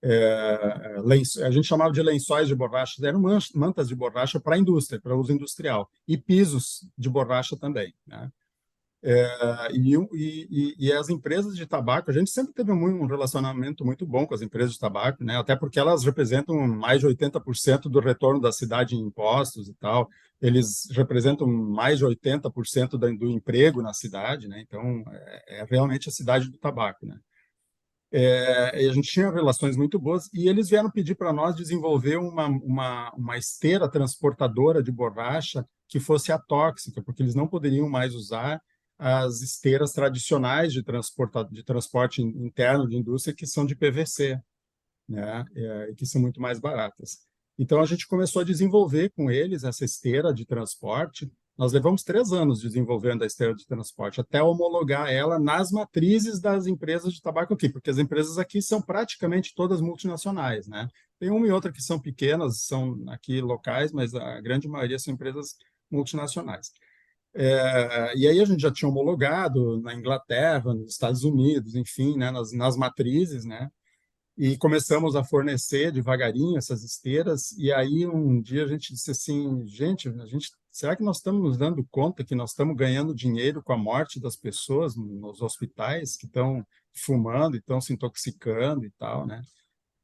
a gente chamava de lençóis de borracha, eram mantas de borracha para a indústria, para uso industrial, e pisos de borracha também, né? E as empresas de tabaco, a gente sempre teve um relacionamento muito bom com as empresas de tabaco, né? Até porque elas representam mais de 80% do retorno da cidade em impostos e tal. Eles representam mais de 80% do emprego na cidade, né? Então, é realmente a cidade do tabaco, né? E a gente tinha relações muito boas e eles vieram pedir para nós desenvolver uma esteira transportadora de borracha que fosse atóxica, porque eles não poderiam mais usar as esteiras tradicionais de transporte interno de indústria que são de PVC, né? E que são muito mais baratas. Então, a gente começou a desenvolver com eles essa esteira de transporte. Nós levamos 3 anos desenvolvendo a esteira de transporte, até homologar ela nas matrizes das empresas de tabaco aqui, porque as empresas aqui são praticamente todas multinacionais, né? Tem uma e outra que são pequenas, são aqui locais, mas a grande maioria são empresas multinacionais. E aí a gente já tinha homologado na Inglaterra, nos Estados Unidos, enfim, né, nas matrizes, né? E começamos a fornecer devagarinho essas esteiras, e aí um dia a gente disse assim, será que nós estamos nos dando conta que nós estamos ganhando dinheiro com a morte das pessoas nos hospitais que estão fumando e estão se intoxicando e tal, né?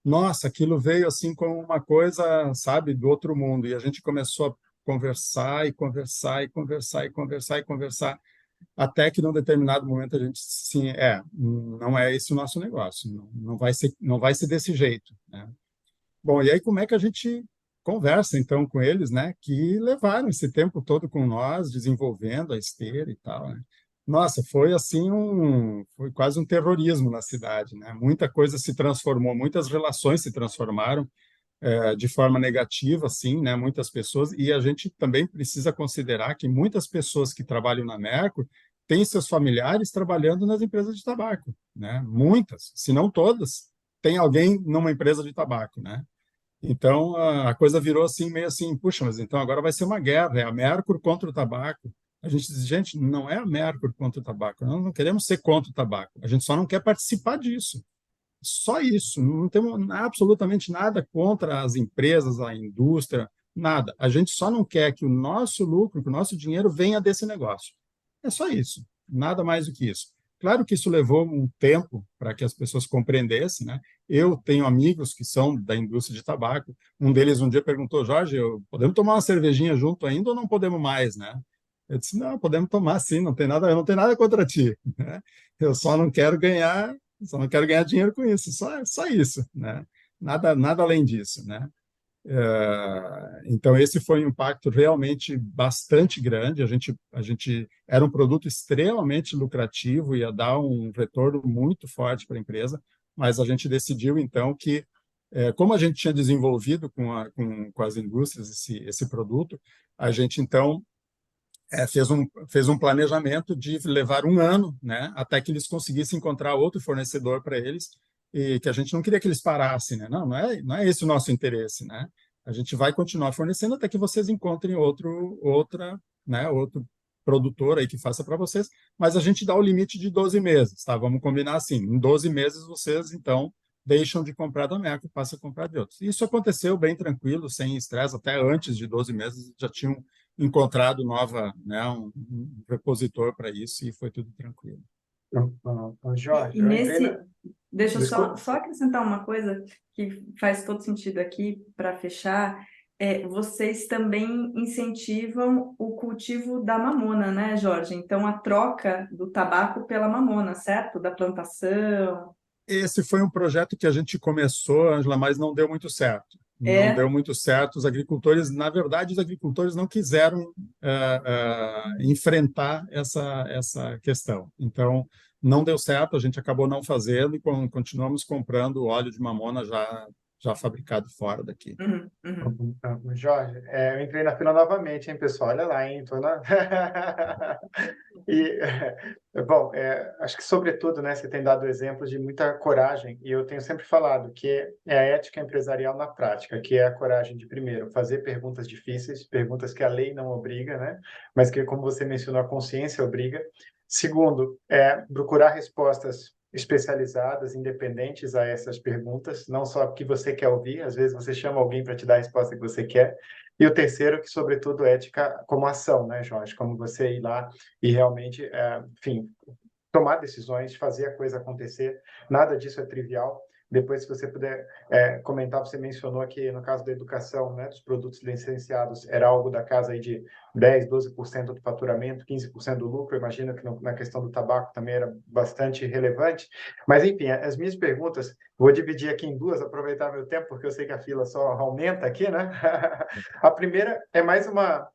Nossa, aquilo veio assim como uma coisa, sabe, do outro mundo, e a gente começou a conversar e conversar e conversar e conversar e conversar, até que num determinado momento a gente sim, não é esse o nosso negócio, não vai ser desse jeito, né? Bom, e aí como é que a gente conversa então com eles, né, que levaram esse tempo todo com nós desenvolvendo a esteira e tal, né? Nossa, foi assim foi quase um terrorismo na cidade, né? Muita coisa se transformou, muitas relações se transformaram de forma negativa, sim, né? Muitas pessoas, e a gente também precisa considerar que muitas pessoas que trabalham na Mercur têm seus familiares trabalhando nas empresas de tabaco, né? Muitas, se não todas, tem alguém numa empresa de tabaco, né? Então a coisa virou assim, meio assim, puxa, mas então agora vai ser uma guerra, é a Mercur contra o tabaco. A gente diz, gente, não é a Mercur contra o tabaco, nós não queremos ser contra o tabaco, a gente só não quer participar disso. Só isso, não temos absolutamente nada contra as empresas, a indústria, nada. A gente só não quer que o nosso lucro, que o nosso dinheiro venha desse negócio. É só isso, nada mais do que isso. Claro que isso levou um tempo para que as pessoas compreendessem, né? Eu tenho amigos que são da indústria de tabaco. Um deles um dia perguntou, Jorge, podemos tomar uma cervejinha junto ainda ou não podemos mais, né? Eu disse, não, podemos tomar sim, não tem nada, eu não tenho nada contra ti, né? Eu só não quero ganhar dinheiro com isso, só isso, né? Nada além disso, né? Então, esse foi um impacto realmente bastante grande. A gente era um produto extremamente lucrativo, ia dar um retorno muito forte para a empresa, mas a gente decidiu, então, que, como a gente tinha desenvolvido com as indústrias esse produto, a gente, então, fez um planejamento de levar 1 ano, né, até que eles conseguissem encontrar outro fornecedor para eles, e que a gente não queria que eles parassem, né? Não é esse o nosso interesse, né? A gente vai continuar fornecendo até que vocês encontrem outro produtor aí que faça para vocês, mas a gente dá o limite de 12 meses, tá? Vamos combinar assim, em 12 meses vocês, então, deixam de comprar da Mercur e passam a comprar de outros. Isso aconteceu bem tranquilo, sem estresse, até antes de 12 meses já tinham encontrado um repositor para isso e foi tudo tranquilo. Jorge, deixa eu só acrescentar uma coisa que faz todo sentido aqui para fechar. Vocês também incentivam o cultivo da mamona, né, Jorge? Então, a troca do tabaco pela mamona, certo? Da plantação. Esse foi um projeto que a gente começou, Ângela, mas não deu muito certo, não deu muito certo. Os agricultores, na verdade, os agricultores não quiseram enfrentar essa questão. Então, não deu certo, a gente acabou não fazendo e continuamos comprando óleo de mamona já fabricado fora daqui. Jorge, eu entrei na fila novamente, hein, pessoal? Olha lá, hein? E, bom, acho que, sobretudo, né, você tem dado exemplos de muita coragem, e eu tenho sempre falado que é a ética empresarial na prática, que é a coragem de, primeiro, fazer perguntas difíceis, perguntas que a lei não obriga, né, mas que, como você mencionou, a consciência obriga. Segundo, procurar respostas especializadas, independentes a essas perguntas, não só o que você quer ouvir, às vezes você chama alguém para te dar a resposta que você quer. E o terceiro, que, sobretudo, ética como ação, né, Jorge? Como você ir lá e realmente, enfim, tomar decisões, fazer a coisa acontecer. Nada disso é trivial. Depois, se você puder comentar, você mencionou que, no caso da educação, né, dos produtos licenciados, era algo da casa aí de 10%, 12% do faturamento, 15% do lucro. Eu imagino que na questão do tabaco também era bastante relevante. Mas, enfim, as minhas perguntas, vou dividir aqui em duas, aproveitar meu tempo, porque eu sei que a fila só aumenta aqui, né? A primeira é mais uma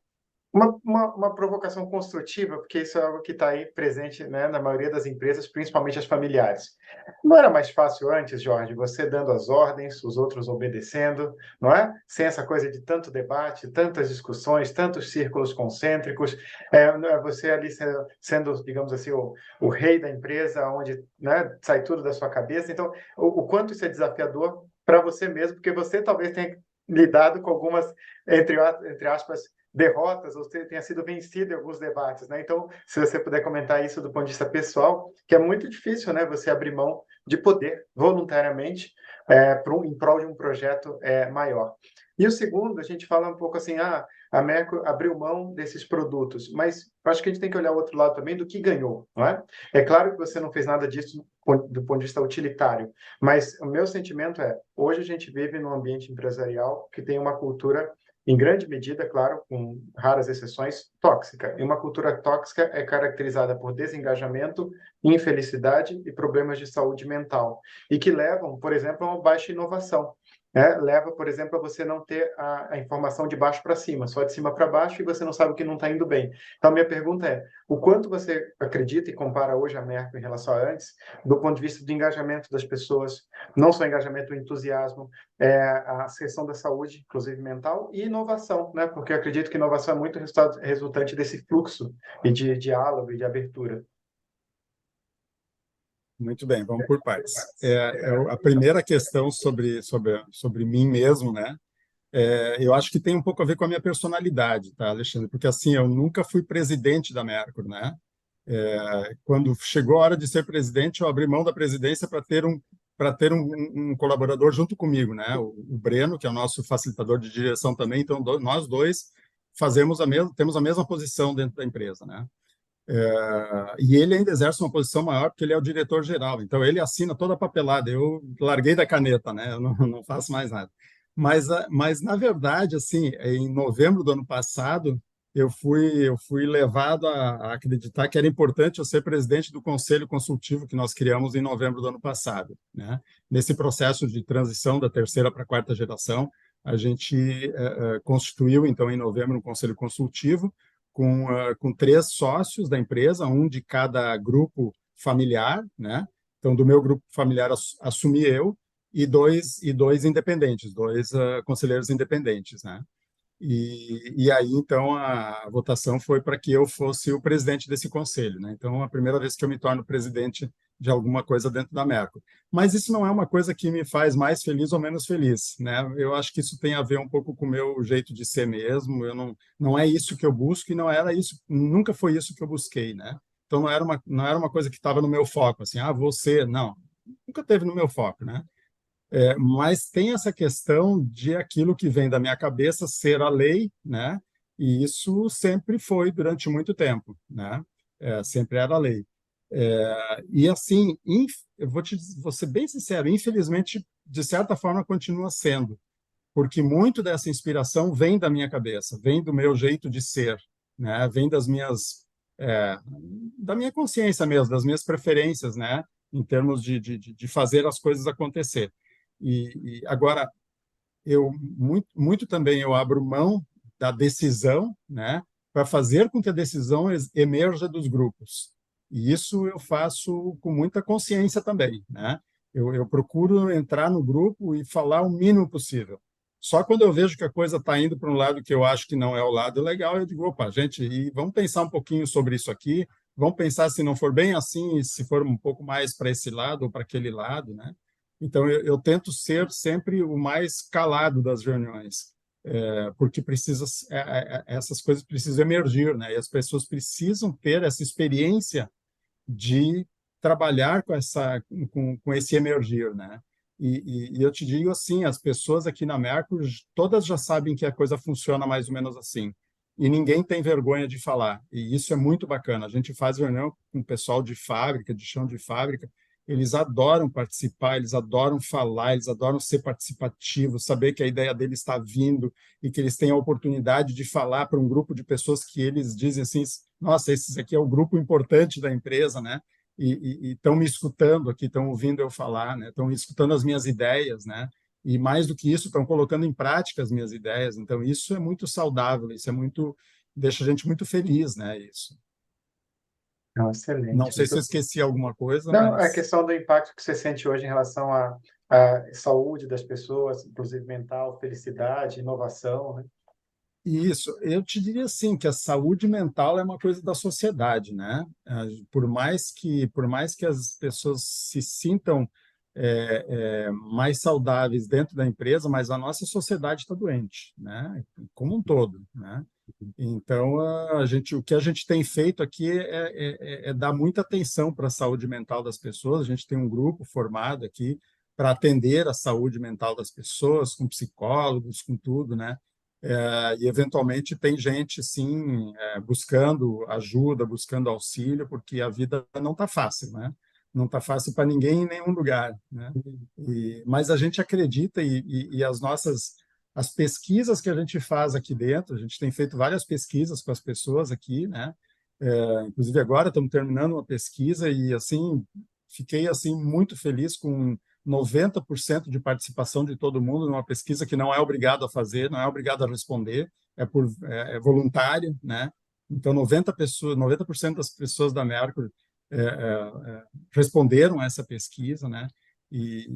provocação construtiva, porque isso é algo que está aí presente, né, na maioria das empresas, principalmente as familiares. Não era mais fácil antes, Jorge, você dando as ordens, os outros obedecendo, não é? Sem essa coisa de tanto debate, tantas discussões, tantos círculos concêntricos, você ali sendo, digamos assim, o rei da empresa, onde, né, sai tudo da sua cabeça. Então, o quanto isso é desafiador para você mesmo, porque você talvez tenha lidado com algumas, entre aspas, derrotas, ou tenha sido vencido em alguns debates, né? Então, se você puder comentar isso do ponto de vista pessoal, que é muito difícil, né? Você abrir mão de poder voluntariamente em prol de um projeto maior. E o segundo, a gente fala um pouco assim, a Merco abriu mão desses produtos, mas acho que a gente tem que olhar o outro lado também do que ganhou, não é? É claro que você não fez nada disso do ponto de vista utilitário, mas o meu sentimento hoje a gente vive num ambiente empresarial que tem uma cultura, em grande medida, claro, com raras exceções, tóxica. E uma cultura tóxica é caracterizada por desengajamento, infelicidade e problemas de saúde mental, e que levam, por exemplo, a uma baixa inovação. Leva, por exemplo, a você não ter a informação de baixo para cima, só de cima para baixo, e você não sabe o que não está indo bem. Então, minha pergunta é, o quanto você acredita e compara hoje a Merco em relação a antes, do ponto de vista do engajamento das pessoas, não só engajamento, o entusiasmo, a questão da saúde, inclusive mental, e inovação, né? Porque eu acredito que inovação é muito resultante desse fluxo e de diálogo e de abertura. Muito bem, vamos por partes. A primeira questão sobre mim mesmo, né? Eu acho que tem um pouco a ver com a minha personalidade, tá, Alexandre? Porque, assim, eu nunca fui presidente da Mercury, né? Quando chegou a hora de ser presidente, eu abri mão da presidência para ter um colaborador junto comigo, né? O Breno, que é o nosso facilitador de direção também. Então, nós dois temos a mesma posição dentro da empresa, né? E ele ainda exerce uma posição maior porque ele é o diretor-geral. Então, ele assina toda a papelada. Eu larguei da caneta, né? Eu não faço mais nada. Mas, na verdade, assim, em novembro do ano passado, eu fui levado a acreditar que era importante eu ser presidente do conselho consultivo que nós criamos em novembro do ano passado, né? Nesse processo de transição da terceira para a quarta geração, a gente constituiu, então, em novembro, um conselho consultivo com 3 sócios da empresa, um de cada grupo familiar, né? Então, do meu grupo familiar assumi eu e dois independentes, 2 conselheiros independentes, né? E aí, então, a votação foi para que eu fosse o presidente desse conselho, né? Então, a primeira vez que eu me torno presidente de alguma coisa dentro da Merco. Mas isso não é uma coisa que me faz mais feliz ou menos feliz, né? Eu acho que isso tem a ver um pouco com o meu jeito de ser mesmo. Eu não é isso que eu busco e não era isso, nunca foi isso que eu busquei, né? Então, não era uma coisa que estava no meu foco, assim, você, não. Nunca teve no meu foco, né? Mas tem essa questão de aquilo que vem da minha cabeça ser a lei, né? E isso sempre foi durante muito tempo, né? Sempre era a lei. E assim, vou ser bem sincero, infelizmente, de certa forma, continua sendo, porque muito dessa inspiração vem da minha cabeça, vem do meu jeito de ser, né? Vem da minha consciência mesmo, das minhas preferências, né? Em termos de fazer as coisas acontecer. E agora, muito também eu abro mão da decisão, né, para fazer com que a decisão emerja dos grupos. E isso eu faço com muita consciência também, né? Eu procuro entrar no grupo e falar o mínimo possível. Só quando eu vejo que a coisa está indo para um lado que eu acho que não é o lado legal, eu digo, opa, gente, e vamos pensar um pouquinho sobre isso aqui, vamos pensar se não for bem assim, e se for um pouco mais para esse lado ou para aquele lado, né? Então, eu tento ser sempre o mais calado das reuniões, porque essas coisas precisam emergir, né? E as pessoas precisam ter essa experiência de trabalhar com esse emergir, né? E eu te digo assim, as pessoas aqui na Mercur, todas já sabem que a coisa funciona mais ou menos assim. E ninguém tem vergonha de falar. E isso é muito bacana. A gente faz reunião com o pessoal de fábrica, de chão de fábrica, eles adoram participar, eles adoram falar, eles adoram ser participativos, saber que a ideia deles está vindo e que eles têm a oportunidade de falar para um grupo de pessoas que eles dizem assim, nossa, esse aqui é o grupo importante da empresa, né? E estão me escutando aqui, estão ouvindo eu falar, né? Estão escutando as minhas ideias, né? E mais do que isso, estão colocando em prática as minhas ideias. Então, isso é muito saudável, isso é muito, deixa a gente muito feliz, né? Isso. Não, Não excelente. sei se eu esqueci alguma coisa, Não, a mas questão do impacto que você sente hoje em relação à saúde das pessoas, inclusive mental, felicidade, inovação, né? isso, eu te diria assim que a saúde mental é uma coisa da sociedade, né? Por mais que as pessoas se sintam mais saudáveis dentro da empresa, mas a nossa sociedade está doente, né? Como um todo, né? Então o que a gente tem feito aqui é dar muita atenção para a saúde mental das pessoas. A gente tem um grupo formado aqui para atender a saúde mental das pessoas, com psicólogos, com tudo, né? E eventualmente tem gente sim buscando ajuda, buscando auxílio, porque a vida não está fácil, né? Não está fácil para ninguém em nenhum lugar, né? Mas a gente acredita e as pesquisas que a gente faz aqui dentro, a gente tem feito várias pesquisas com as pessoas aqui, né? Inclusive agora estamos terminando uma pesquisa e assim fiquei assim muito feliz com 90% de participação de todo mundo numa pesquisa que não é obrigado a fazer, não é obrigado a responder, é voluntário, né? Então 90% das pessoas da Mercury responderam essa pesquisa, né? E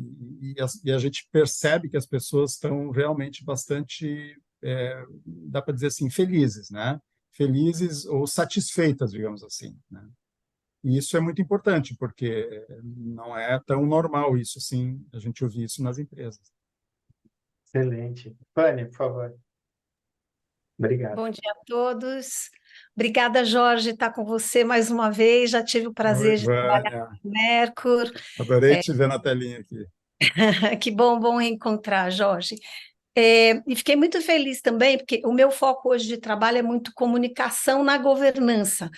a gente percebe que as pessoas estão realmente bastante, dá para dizer assim, felizes, né? Felizes ou satisfeitas, digamos assim, né? E isso é muito importante, porque não é tão normal isso, assim, a gente ouvir isso nas empresas. Excelente. Fanny, por favor. Obrigado. Bom dia a todos. Obrigada, Jorge, estar com você mais uma vez. Já tive o Oi, prazer de trabalhar Vânia. com o Mercur. Adorei te ver na telinha aqui. Que bom reencontrar, Jorge. E fiquei muito feliz também, porque o meu foco hoje de trabalho é muito comunicação na governança.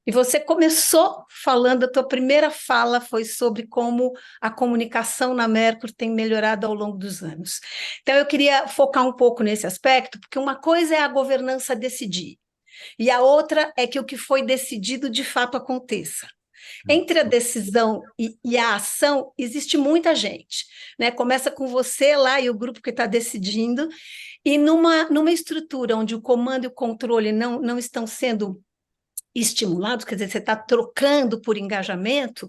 E você começou falando, a tua primeira fala foi sobre como a comunicação na Mercur tem melhorado ao longo dos anos. Então, eu queria focar um pouco nesse aspecto, porque uma coisa é a governança decidir, e a outra é que o que foi decidido de fato aconteça. Entre a decisão e a ação, existe muita gente, né? Começa com você lá e o grupo que está decidindo, e numa estrutura onde o comando e o controle não estão sendo estimulados, quer dizer, você está trocando por engajamento.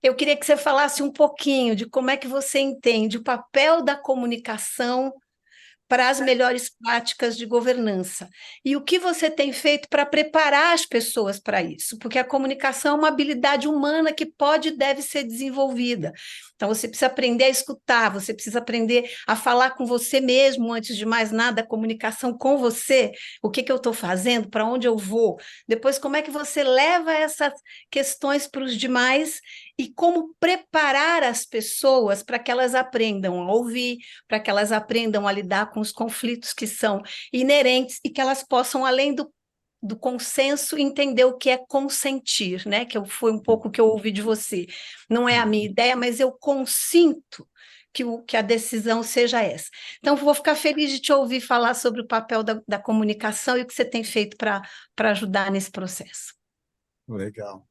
Eu queria que você falasse um pouquinho de como é que você entende o papel da comunicação para as melhores práticas de governança. E o que você tem feito para preparar as pessoas para isso? Porque a comunicação é uma habilidade humana que pode e deve ser desenvolvida. Então, você precisa aprender a escutar, você precisa aprender a falar com você mesmo, antes de mais nada, a comunicação com você, o que eu estou fazendo, para onde eu vou. Depois, como é que você leva essas questões para os demais e como preparar as pessoas para que elas aprendam a ouvir, para que elas aprendam a lidar com os conflitos que são inerentes e que elas possam, além do consenso, entender o que é consentir, né? Que foi um pouco o que eu ouvi de você. Não é a minha ideia, mas eu consinto que a decisão seja essa. Então, vou ficar feliz de te ouvir falar sobre o papel da comunicação e o que você tem feito para ajudar nesse processo. Legal.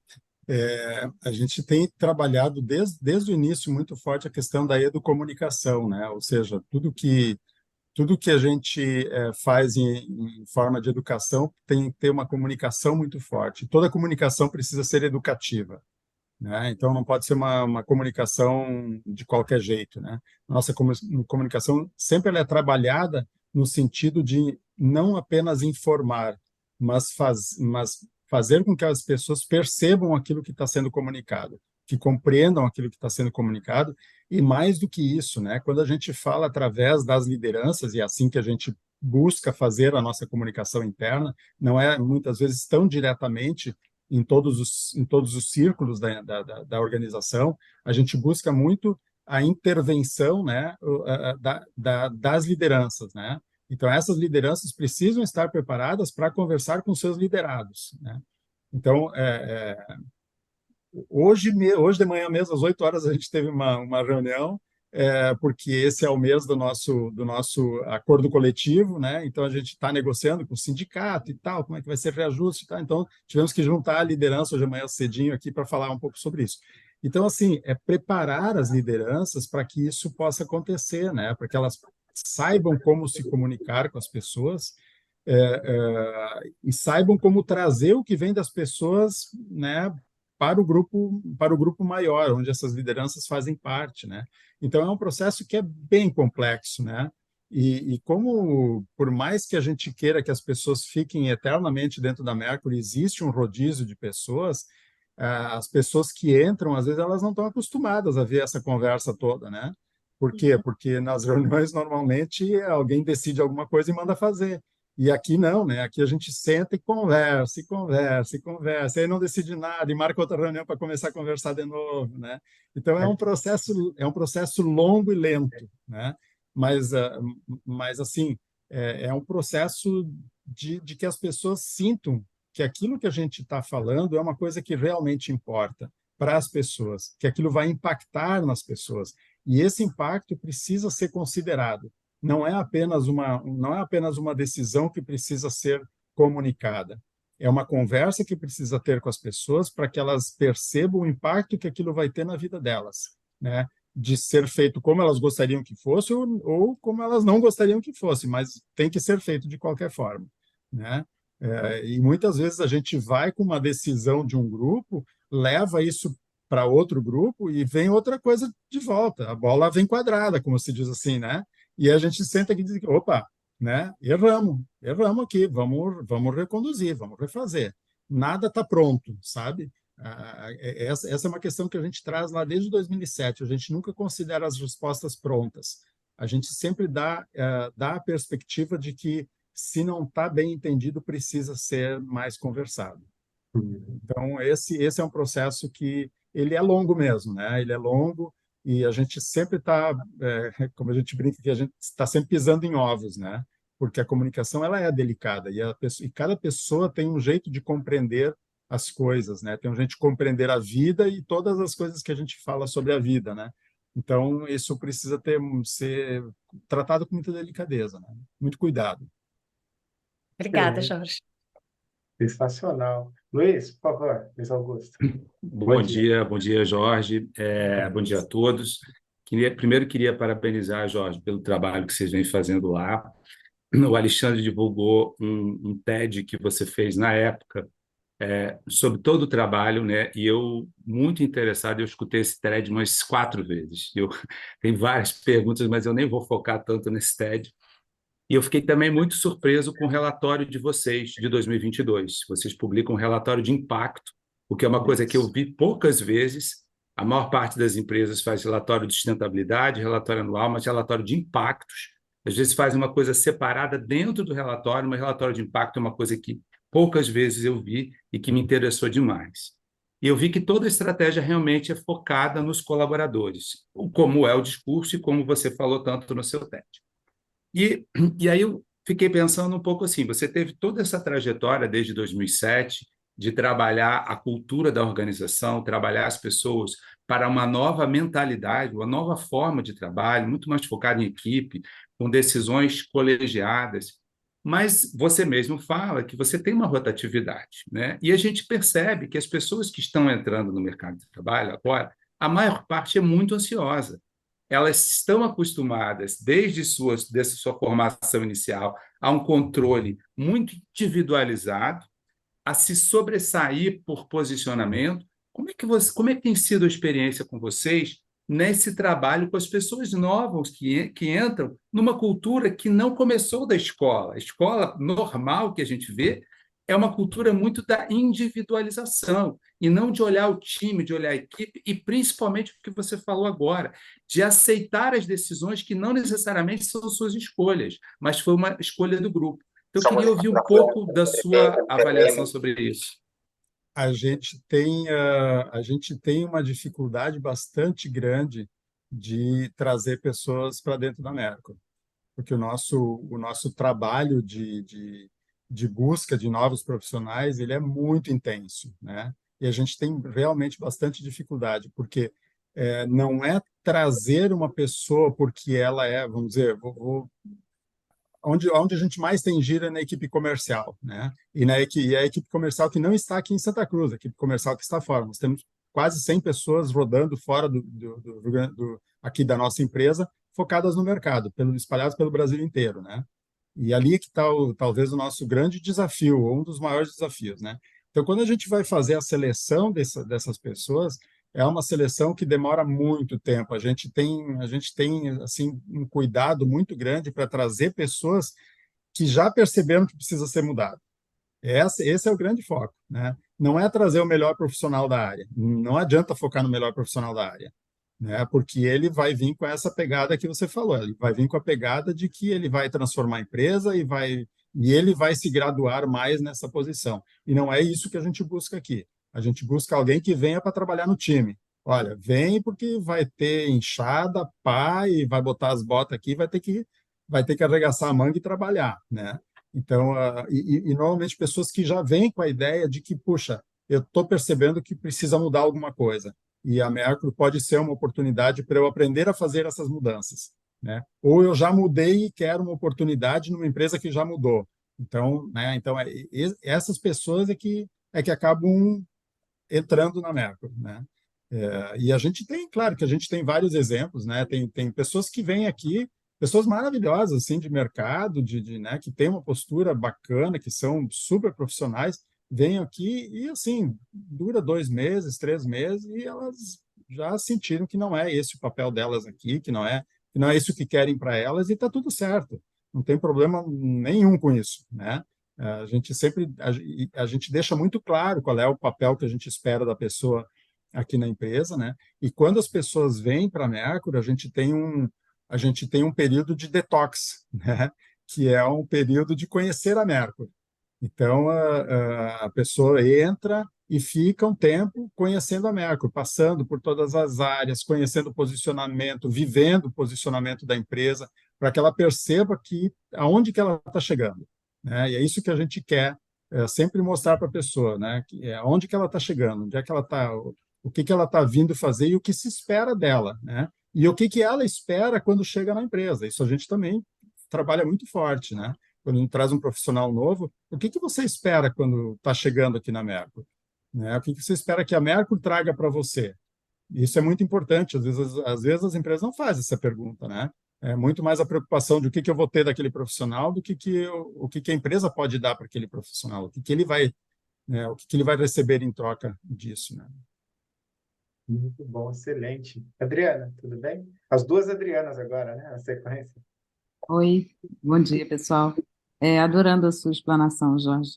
A gente tem trabalhado desde o início muito forte a questão da educomunicação, né? Ou seja, tudo que tudo que a gente faz em forma de educação tem que ter uma comunicação muito forte. Toda comunicação precisa ser educativa, né? Então, não pode ser uma comunicação de qualquer jeito, né? Nossa comunicação sempre ela é trabalhada no sentido de não apenas informar, mas fazer com que as pessoas percebam aquilo que está sendo comunicado, que compreendam aquilo que está sendo comunicado, e mais do que isso, né? Quando a gente fala através das lideranças, e é assim que a gente busca fazer a nossa comunicação interna, não é muitas vezes tão diretamente em todos os círculos da organização, a gente busca muito a intervenção, né, das lideranças, né? Então, essas lideranças precisam estar preparadas para conversar com seus liderados, né? Então, hoje de manhã mesmo, às 8 horas, a gente teve uma reunião, porque esse é o mês do nosso acordo coletivo, né? Então, a gente está negociando com o sindicato e tal, como é que vai ser o reajuste e tal. Então, tivemos que juntar a liderança hoje de manhã cedinho aqui para falar um pouco sobre isso. Então, assim, preparar as lideranças para que isso possa acontecer, né? Para que elas saibam como se comunicar com as pessoas, e saibam como trazer o que vem das pessoas, né, para o grupo maior, onde essas lideranças fazem parte, né? Então é um processo que é bem complexo, né? E como, por mais que a gente queira que as pessoas fiquem eternamente dentro da Mercury, existe um rodízio de pessoas, as pessoas que entram, às vezes, elas não estão acostumadas a ver essa conversa toda, né? Por quê? Porque nas reuniões, normalmente, alguém decide alguma coisa e manda fazer. E aqui não, né? Aqui a gente senta e conversa, e conversa, e conversa, e aí não decide nada, e marca outra reunião para começar a conversar de novo, né? Então é um processo longo e lento, né? Mas assim, é um processo de que as pessoas sintam que aquilo que a gente está falando é uma coisa que realmente importa para as pessoas, que aquilo vai impactar nas pessoas. E esse impacto precisa ser considerado. Não é apenas uma decisão que precisa ser comunicada. É uma conversa que precisa ter com as pessoas para que elas percebam o impacto que aquilo vai ter na vida delas, né? De ser feito como elas gostariam que fosse ou como elas não gostariam que fosse, mas tem que ser feito de qualquer forma, né? E muitas vezes a gente vai com uma decisão de um grupo, leva isso para outro grupo e vem outra coisa de volta. A bola vem quadrada, como se diz assim, né? E a gente senta aqui e diz, opa, né? Erramos aqui, vamos reconduzir, vamos refazer. Nada está pronto, sabe? Essa é uma questão que a gente traz lá desde 2007. A gente nunca considera as respostas prontas. A gente sempre dá a perspectiva de que, se não está bem entendido, precisa ser mais conversado. Então, esse é um processo que ele é longo mesmo, né? Ele é longo e a gente sempre está, como a gente brinca, que a gente está sempre pisando em ovos, né? Porque a comunicação ela é delicada e cada pessoa tem um jeito de compreender as coisas, né? Tem um jeito de compreender a vida e todas as coisas que a gente fala sobre a vida, né? Então, isso precisa ser tratado com muita delicadeza, né? Muito cuidado. Obrigada, Jorge. Sensacional. Luiz, por favor, Luiz Augusto. Bom dia, Jorge. Bom dia a todos. Primeiro queria parabenizar, Jorge, pelo trabalho que vocês vêm fazendo lá. O Alexandre divulgou um TED que você fez na época sobre todo o trabalho, né? E eu, muito interessado, eu escutei esse TED umas 4 vezes. Tenho várias perguntas, mas eu nem vou focar tanto nesse TED. E eu fiquei também muito surpreso com o relatório de vocês, de 2022. Vocês publicam um relatório de impacto, o que é uma coisa que eu vi poucas vezes. A maior parte das empresas faz relatório de sustentabilidade, relatório anual, mas relatório de impactos. Às vezes faz uma coisa separada dentro do relatório, mas relatório de impacto é uma coisa que poucas vezes eu vi e que me interessou demais. E eu vi que toda a estratégia realmente é focada nos colaboradores, como é o discurso e como você falou tanto no seu TED. E aí eu fiquei pensando um pouco assim, você teve toda essa trajetória desde 2007 de trabalhar a cultura da organização, trabalhar as pessoas para uma nova mentalidade, uma nova forma de trabalho, muito mais focada em equipe, com decisões colegiadas. Mas você mesmo fala que você tem uma rotatividade, né? E a gente percebe que as pessoas que estão entrando no mercado de trabalho agora, a maior parte é muito ansiosa. elas estão acostumadas, desde sua formação inicial, a um controle muito individualizado, a se sobressair por posicionamento. Como é que tem sido a experiência com vocês nesse trabalho com as pessoas novas que entram numa cultura que não começou da escola? A escola normal que a gente vê é uma cultura muito da individualização e não de olhar o time, de olhar a equipe e principalmente o que você falou agora, de aceitar as decisões que não necessariamente são suas escolhas, mas foi uma escolha do grupo. Então, eu queria ouvir um pouco da sua avaliação sobre isso. A gente tem uma dificuldade bastante grande de trazer pessoas para dentro da Merco, porque o nosso trabalho de busca de novos profissionais ele é muito intenso, né? E a gente tem realmente bastante dificuldade, porque não é trazer uma pessoa porque ela é, vamos dizer, onde a gente mais tem gira é na equipe comercial, né? E a equipe comercial que não está aqui em Santa Cruz, a equipe comercial que está fora. Nós temos quase 100 pessoas rodando fora aqui da nossa empresa, focadas no mercado, espalhadas pelo Brasil inteiro, né? E ali é que está talvez o nosso grande desafio, ou um dos maiores desafios, né? Então, quando a gente vai fazer a seleção dessas pessoas, é uma seleção que demora muito tempo. A gente tem assim um cuidado muito grande para trazer pessoas que já perceberam que precisa ser mudado. Esse é o grande foco, né? Não é trazer o melhor profissional da área. Não adianta focar no melhor profissional da área, né? Porque ele vai vir com essa pegada que você falou. Ele vai vir com a pegada de que ele vai transformar a empresa e ele vai se graduar mais nessa posição. E não é isso que a gente busca aqui. A gente busca alguém que venha para trabalhar no time. Olha, vem porque vai ter enxada, pá, e vai botar as botas aqui, vai ter que arregaçar a manga e trabalhar, né? Então, normalmente pessoas que já vêm com a ideia de que, puxa, eu estou percebendo que precisa mudar alguma coisa. E a Mercury pode ser uma oportunidade para eu aprender a fazer essas mudanças, né? Ou eu já mudei e quero uma oportunidade numa empresa que já mudou. Então, né? Então essas pessoas é que acabam entrando na Mercury, né? E a gente tem, claro, que a gente tem vários exemplos, né? Tem pessoas que vêm aqui, pessoas maravilhosas, assim, de mercado, né? Que tem uma postura bacana, que são super profissionais, vêm aqui e, assim, dura 2 meses, 3 meses, e elas já sentiram que não é esse o papel delas aqui, que não é isso que querem para elas, e está tudo certo. Não tem problema nenhum com isso, né? A gente sempre a gente deixa muito claro qual é o papel que a gente espera da pessoa aqui na empresa, né? E quando as pessoas vêm para a Mercury, a gente tem um período de detox, né? Que é um período de conhecer a Mercury. Então a pessoa entra e fica um tempo conhecendo a Mercury, passando por todas as áreas, conhecendo o posicionamento, vivendo o posicionamento da empresa, para que ela perceba aonde que ela está chegando, né? E é isso que a gente quer sempre mostrar para a pessoa, né? Que é onde que ela está chegando, onde é que ela está, o que que ela está vindo fazer e o que se espera dela, né? E o que que ela espera quando chega na empresa. Isso a gente também trabalha muito forte, né? Quando a gente traz um profissional novo, o que que você espera quando está chegando aqui na Mercury, né? O que que você espera que a Mercury traga para você? Isso é muito importante. Às vezes as empresas não fazem essa pergunta, né? É muito mais a preocupação de o que que eu vou ter daquele profissional do que o que que a empresa pode dar para aquele profissional, o que que ele vai, né, o que que ele vai receber em troca disso, né? Muito bom, excelente. Adriana, tudo bem? As duas Adrianas agora, né? Na sequência. Oi, bom dia, pessoal. Adorando a sua explanação, Jorge.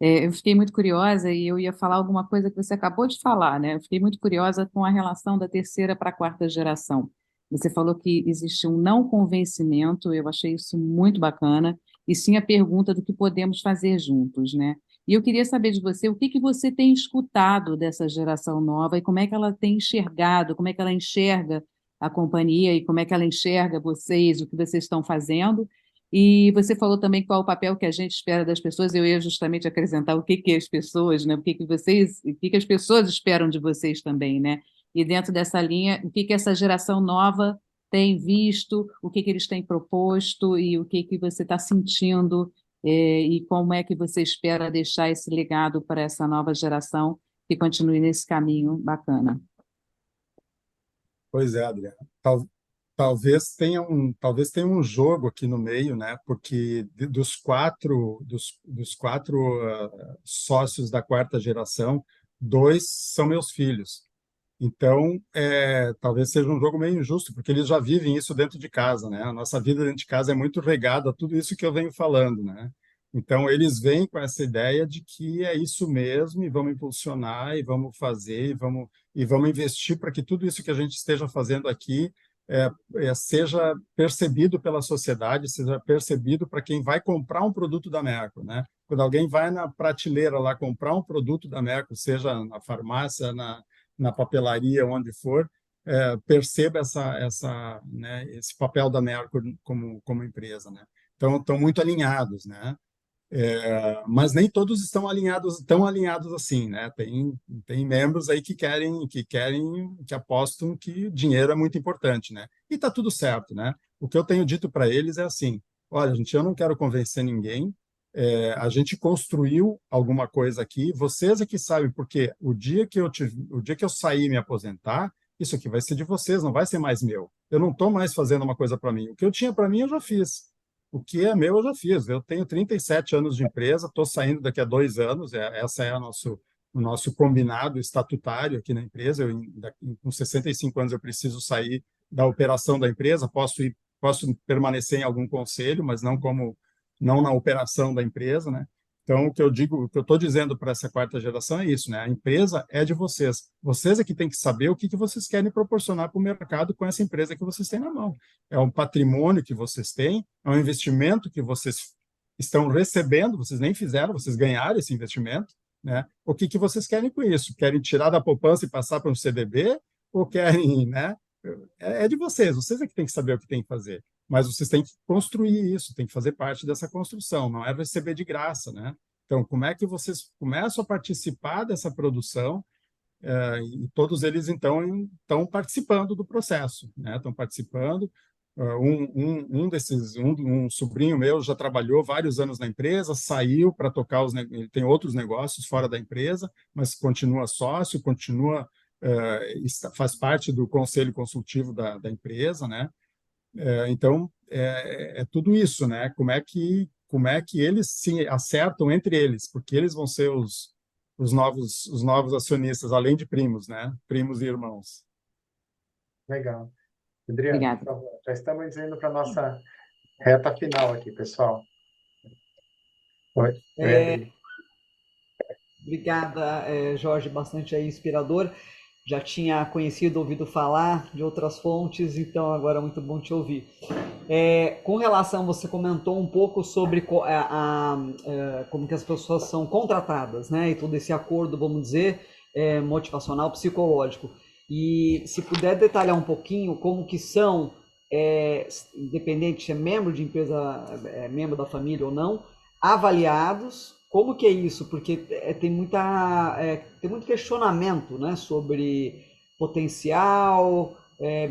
Eu fiquei muito curiosa e eu ia falar alguma coisa que você acabou de falar, né? Eu fiquei muito curiosa com a relação da terceira para a quarta geração. Você falou que existe um não convencimento, eu achei isso muito bacana, e sim a pergunta do que podemos fazer juntos, né? E eu queria saber de você o que que você tem escutado dessa geração nova e como é que ela tem enxergado, como é que ela enxerga a companhia e como é que ela enxerga vocês, o que vocês estão fazendo. E você falou também qual é o papel que a gente espera das pessoas. Eu ia justamente acrescentar o que que as pessoas, né? O que que as pessoas esperam de vocês também, né? E dentro dessa linha, o que que essa geração nova tem visto, o que que eles têm proposto e o que que você está sentindo, e como é que você espera deixar esse legado para essa nova geração que continue nesse caminho bacana. Pois é, Adriana. talvez tenha um jogo aqui no meio, né? Porque dos quatro sócios da quarta geração, dois são meus filhos. Então, talvez seja um jogo meio injusto, porque eles já vivem isso dentro de casa, né? A nossa vida dentro de casa é muito regada a tudo isso que eu venho falando, né? Então, eles vêm com essa ideia de que é isso mesmo, e vamos impulsionar, e vamos fazer, e vamos investir para que tudo isso que a gente esteja fazendo aqui seja percebido pela sociedade, seja percebido para quem vai comprar um produto da Merco, né? Quando alguém vai na prateleira lá comprar um produto da Merco, seja na farmácia, na papelaria, onde for, perceba né, esse papel da Merco como empresa, né? Então, estão muito alinhados, né? Mas nem todos estão tão alinhados assim, né? Tem membros aí que apostam que dinheiro é muito importante, né? E tá tudo certo, né? O que eu tenho dito para eles é assim: olha, gente, eu não quero convencer ninguém. A gente construiu alguma coisa aqui. Vocês é que sabem, porque o dia que eu sair e me aposentar, isso aqui vai ser de vocês, não vai ser mais meu. Eu não estou mais fazendo uma coisa para mim. O que eu tinha para mim eu já fiz. O que é meu, eu já fiz. Eu tenho 37 anos de empresa, estou saindo daqui a 2 anos. Essa é o nosso combinado estatutário aqui na empresa. Com 65 anos, eu preciso sair da operação da empresa. Posso permanecer em algum conselho, mas não na operação da empresa, né? Então, o que eu estou dizendo para essa quarta geração é isso, né? A empresa é de vocês. Vocês é que têm que saber o que vocês querem proporcionar para o mercado com essa empresa que vocês têm na mão. É um patrimônio que vocês têm, é um investimento que vocês estão recebendo, vocês nem fizeram, vocês ganharam esse investimento, né? O que vocês querem com isso? Querem tirar da poupança e passar para um CDB? Ou querem, né? É de vocês é que têm que saber o que tem que fazer. Mas vocês têm que construir isso, têm que fazer parte dessa construção, não é receber de graça, né? Então, como é que vocês começam a participar dessa produção? E todos eles, então, estão participando do processo, né? Estão participando. Um sobrinho meu já trabalhou vários anos na empresa, saiu para tocar ele tem outros negócios fora da empresa, mas continua sócio, faz parte do conselho consultivo da empresa, né? Então, tudo isso, né? Como é que eles se acertam entre eles, porque eles vão ser os novos acionistas, além de primos, né? Primos e irmãos. Legal. Adriana, Obrigada. por favor, já estamos indo para a nossa reta final aqui, pessoal. Oi. Obrigada, Jorge, bastante aí inspirador. Já tinha conhecido, ouvido falar de outras fontes, então agora é muito bom te ouvir. Com relação, você comentou um pouco sobre como que as pessoas são contratadas, né? E todo esse acordo, vamos dizer, motivacional, psicológico. E se puder detalhar um pouquinho como que são, independente se é membro de empresa, membro da família ou não, avaliados. Como que é isso? Porque tem muito questionamento, né, sobre potencial,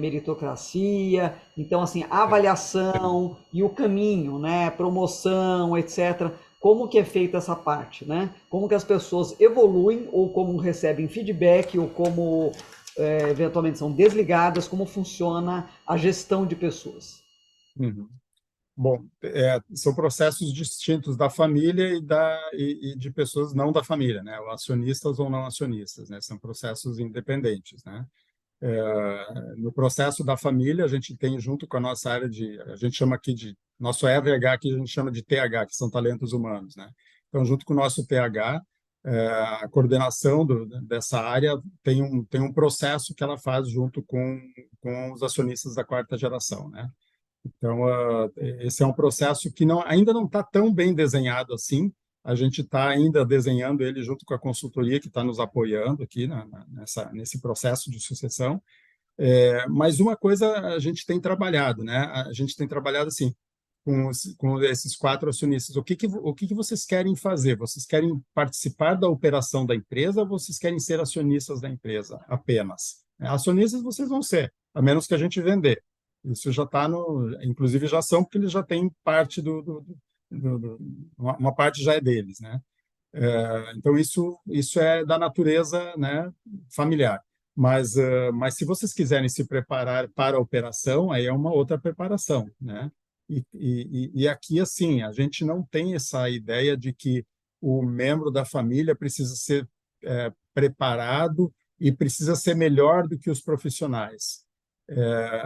meritocracia. Então, assim, a avaliação e o caminho, né, promoção, etc. Como que é feita essa parte, né? Como que as pessoas evoluem ou como recebem feedback ou como eventualmente são desligadas, como funciona a gestão de pessoas? Uhum. Bom, são processos distintos da família e de pessoas não da família, né? Ou acionistas ou não acionistas, né? São processos independentes, né? No processo da família, a gente tem junto com a nossa área a gente chama aqui nosso RH, aqui a gente chama de TH, que são talentos humanos, né? Então, junto com o nosso TH, a coordenação dessa área tem um processo que ela faz junto com os acionistas da quarta geração, né? Então, esse é um processo que ainda não está tão bem desenhado assim. A gente está ainda desenhando ele junto com a consultoria que está nos apoiando aqui nesse processo de sucessão. Mas uma coisa a gente tem trabalhado, né? A gente tem trabalhado assim, com esses 4 acionistas. O que vocês querem fazer? Vocês querem participar da operação da empresa ou vocês querem ser acionistas da empresa apenas? Acionistas vocês vão ser, a menos que a gente vender. Isso já está inclusive já são, porque eles já têm parte uma parte já é deles, né? Então isso é da natureza, né, familiar. Mas se vocês quiserem se preparar para a operação, aí é uma outra preparação, né? E aqui, assim, a gente não tem essa ideia de que o membro da família precisa ser preparado e precisa ser melhor do que os profissionais.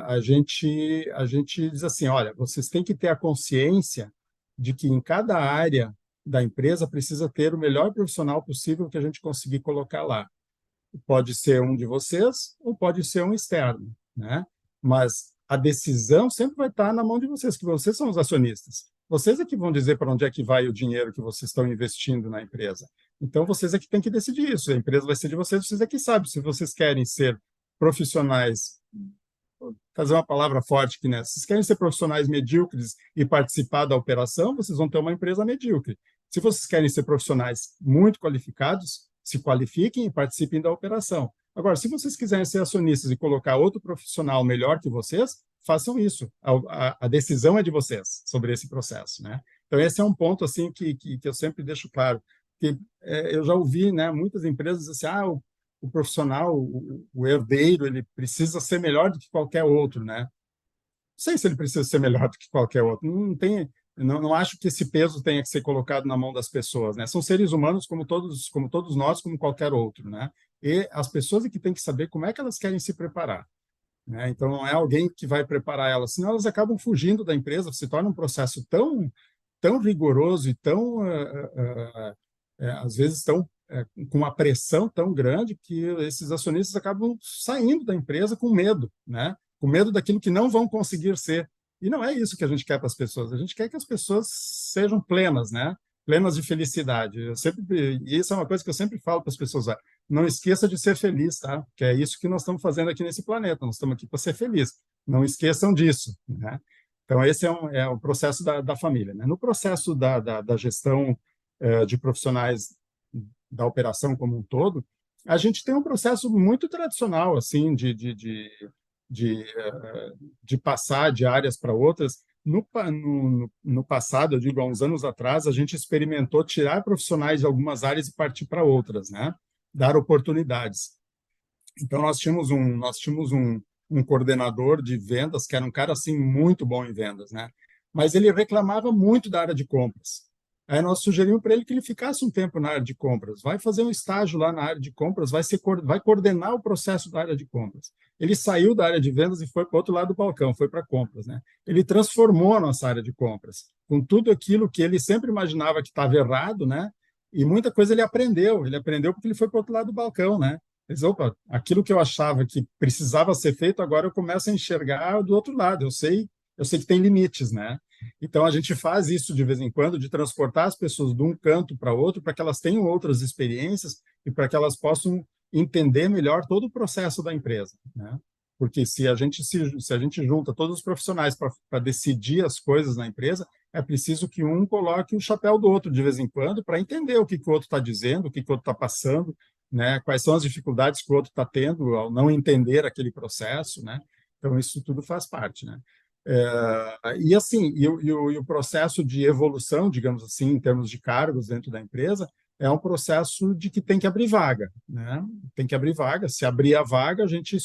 A gente diz assim, olha, vocês têm que ter a consciência de que em cada área da empresa precisa ter o melhor profissional possível que a gente conseguir colocar lá. Pode ser um de vocês ou pode ser um externo, né? Mas a decisão sempre vai estar na mão de vocês, que vocês são os acionistas. Vocês é que vão dizer para onde é que vai o dinheiro que vocês estão investindo na empresa. Então, vocês é que têm que decidir isso. A empresa vai ser de vocês, vocês é que sabem. Se vocês querem ser profissionais, vou fazer uma palavra forte aqui, né? Se vocês querem ser profissionais medíocres e participar da operação, vocês vão ter uma empresa medíocre. Se vocês querem ser profissionais muito qualificados, se qualifiquem e participem da operação. Agora, se vocês quiserem ser acionistas e colocar outro profissional melhor que vocês, façam isso. A decisão é de vocês sobre esse processo, né? Então, esse é um ponto assim que eu sempre deixo claro. Que, eu já ouvi, né, muitas empresas assim, o profissional, o herdeiro, ele precisa ser melhor do que qualquer outro, né? Não sei se ele precisa ser melhor do que qualquer outro. Não acho que esse peso tenha que ser colocado na mão das pessoas, né? São seres humanos como todos nós, como qualquer outro, né? E as pessoas é que têm que saber como é que elas querem se preparar, né? Então, não é alguém que vai preparar elas, senão elas acabam fugindo da empresa, se torna um processo tão rigoroso e às vezes, com uma pressão tão grande que esses acionistas acabam saindo da empresa com medo, né? Com medo daquilo que não vão conseguir ser. E não é isso que a gente quer para as pessoas. A gente quer que as pessoas sejam plenas, né? Plenas de felicidade. E isso é uma coisa que eu sempre falo para as pessoas: não esqueça de ser feliz, tá? Que é isso que nós estamos fazendo aqui nesse planeta. Nós estamos aqui para ser feliz. Não esqueçam disso, né? Então, esse é o processo da família, né? No processo da gestão de profissionais da operação como um todo, a gente tem um processo muito tradicional, assim, de passar de áreas para outras. No passado, eu digo, há uns anos atrás, a gente experimentou tirar profissionais de algumas áreas e partir para outras, né? Dar oportunidades. Então, nós tínhamos um coordenador de vendas, que era um cara, assim, muito bom em vendas, né? Mas ele reclamava muito da área de compras. Aí nós sugerimos para ele que ele ficasse um tempo na área de compras, vai fazer um estágio lá na área de compras, vai coordenar o processo da área de compras. Ele saiu da área de vendas e foi para o outro lado do balcão, foi para compras, né? Ele transformou a nossa área de compras, com tudo aquilo que ele sempre imaginava que estava errado, né? E muita coisa ele aprendeu porque ele foi para o outro lado do balcão, né? Ele disse, opa, aquilo que eu achava que precisava ser feito, agora eu começo a enxergar do outro lado, eu sei que tem limites, né? Então, a gente faz isso de vez em quando, de transportar as pessoas de um canto para outro, para que elas tenham outras experiências e para que elas possam entender melhor todo o processo da empresa, né? Porque se a gente junta todos os profissionais para decidir as coisas na empresa, é preciso que um coloque o chapéu do outro de vez em quando para entender o que o outro está dizendo, o que o outro está passando, né? Quais são as dificuldades que o outro está tendo ao não entender aquele processo, né? Então, isso tudo faz parte, né? E assim, o processo de evolução, digamos assim, em termos de cargos dentro da empresa, é um processo de que tem que abrir vaga, né? Tem que abrir vaga. Se abrir a vaga, a gente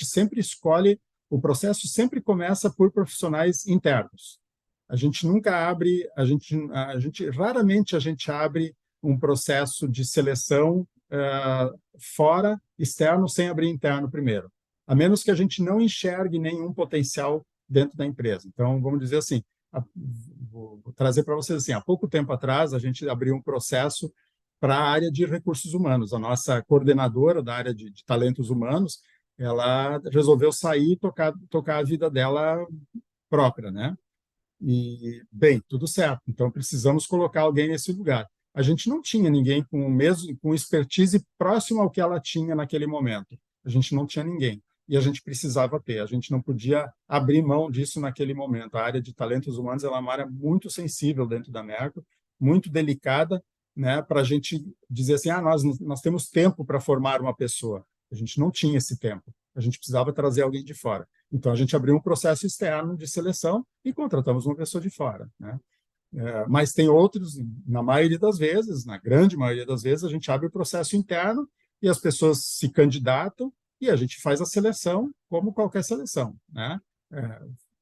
sempre escolhe, o processo sempre começa por profissionais internos. A gente nunca abre, raramente a gente abre um processo de seleção fora, externo, sem abrir interno primeiro, a menos que a gente não enxergue nenhum potencial dentro da empresa. Então, vamos dizer assim, vou trazer para vocês assim, há pouco tempo atrás, a gente abriu um processo para a área de recursos humanos. A nossa coordenadora da área de talentos humanos, ela resolveu sair e tocar a vida dela própria, né? E, bem, tudo certo. Então, precisamos colocar alguém nesse lugar. A gente não tinha ninguém com expertise próximo ao que ela tinha naquele momento. A gente não tinha ninguém. E a gente precisava ter, a gente não podia abrir mão disso naquele momento. A área de talentos humanos ela é uma área muito sensível dentro da Merco, muito delicada, né, para a gente dizer assim, nós temos tempo para formar uma pessoa. A gente não tinha esse tempo, a gente precisava trazer alguém de fora. Então, a gente abriu um processo externo de seleção e contratamos uma pessoa de fora, né? Mas tem outros, na maioria das vezes, na grande maioria das vezes, a gente abre o processo interno e as pessoas se candidatam e a gente faz a seleção como qualquer seleção, né?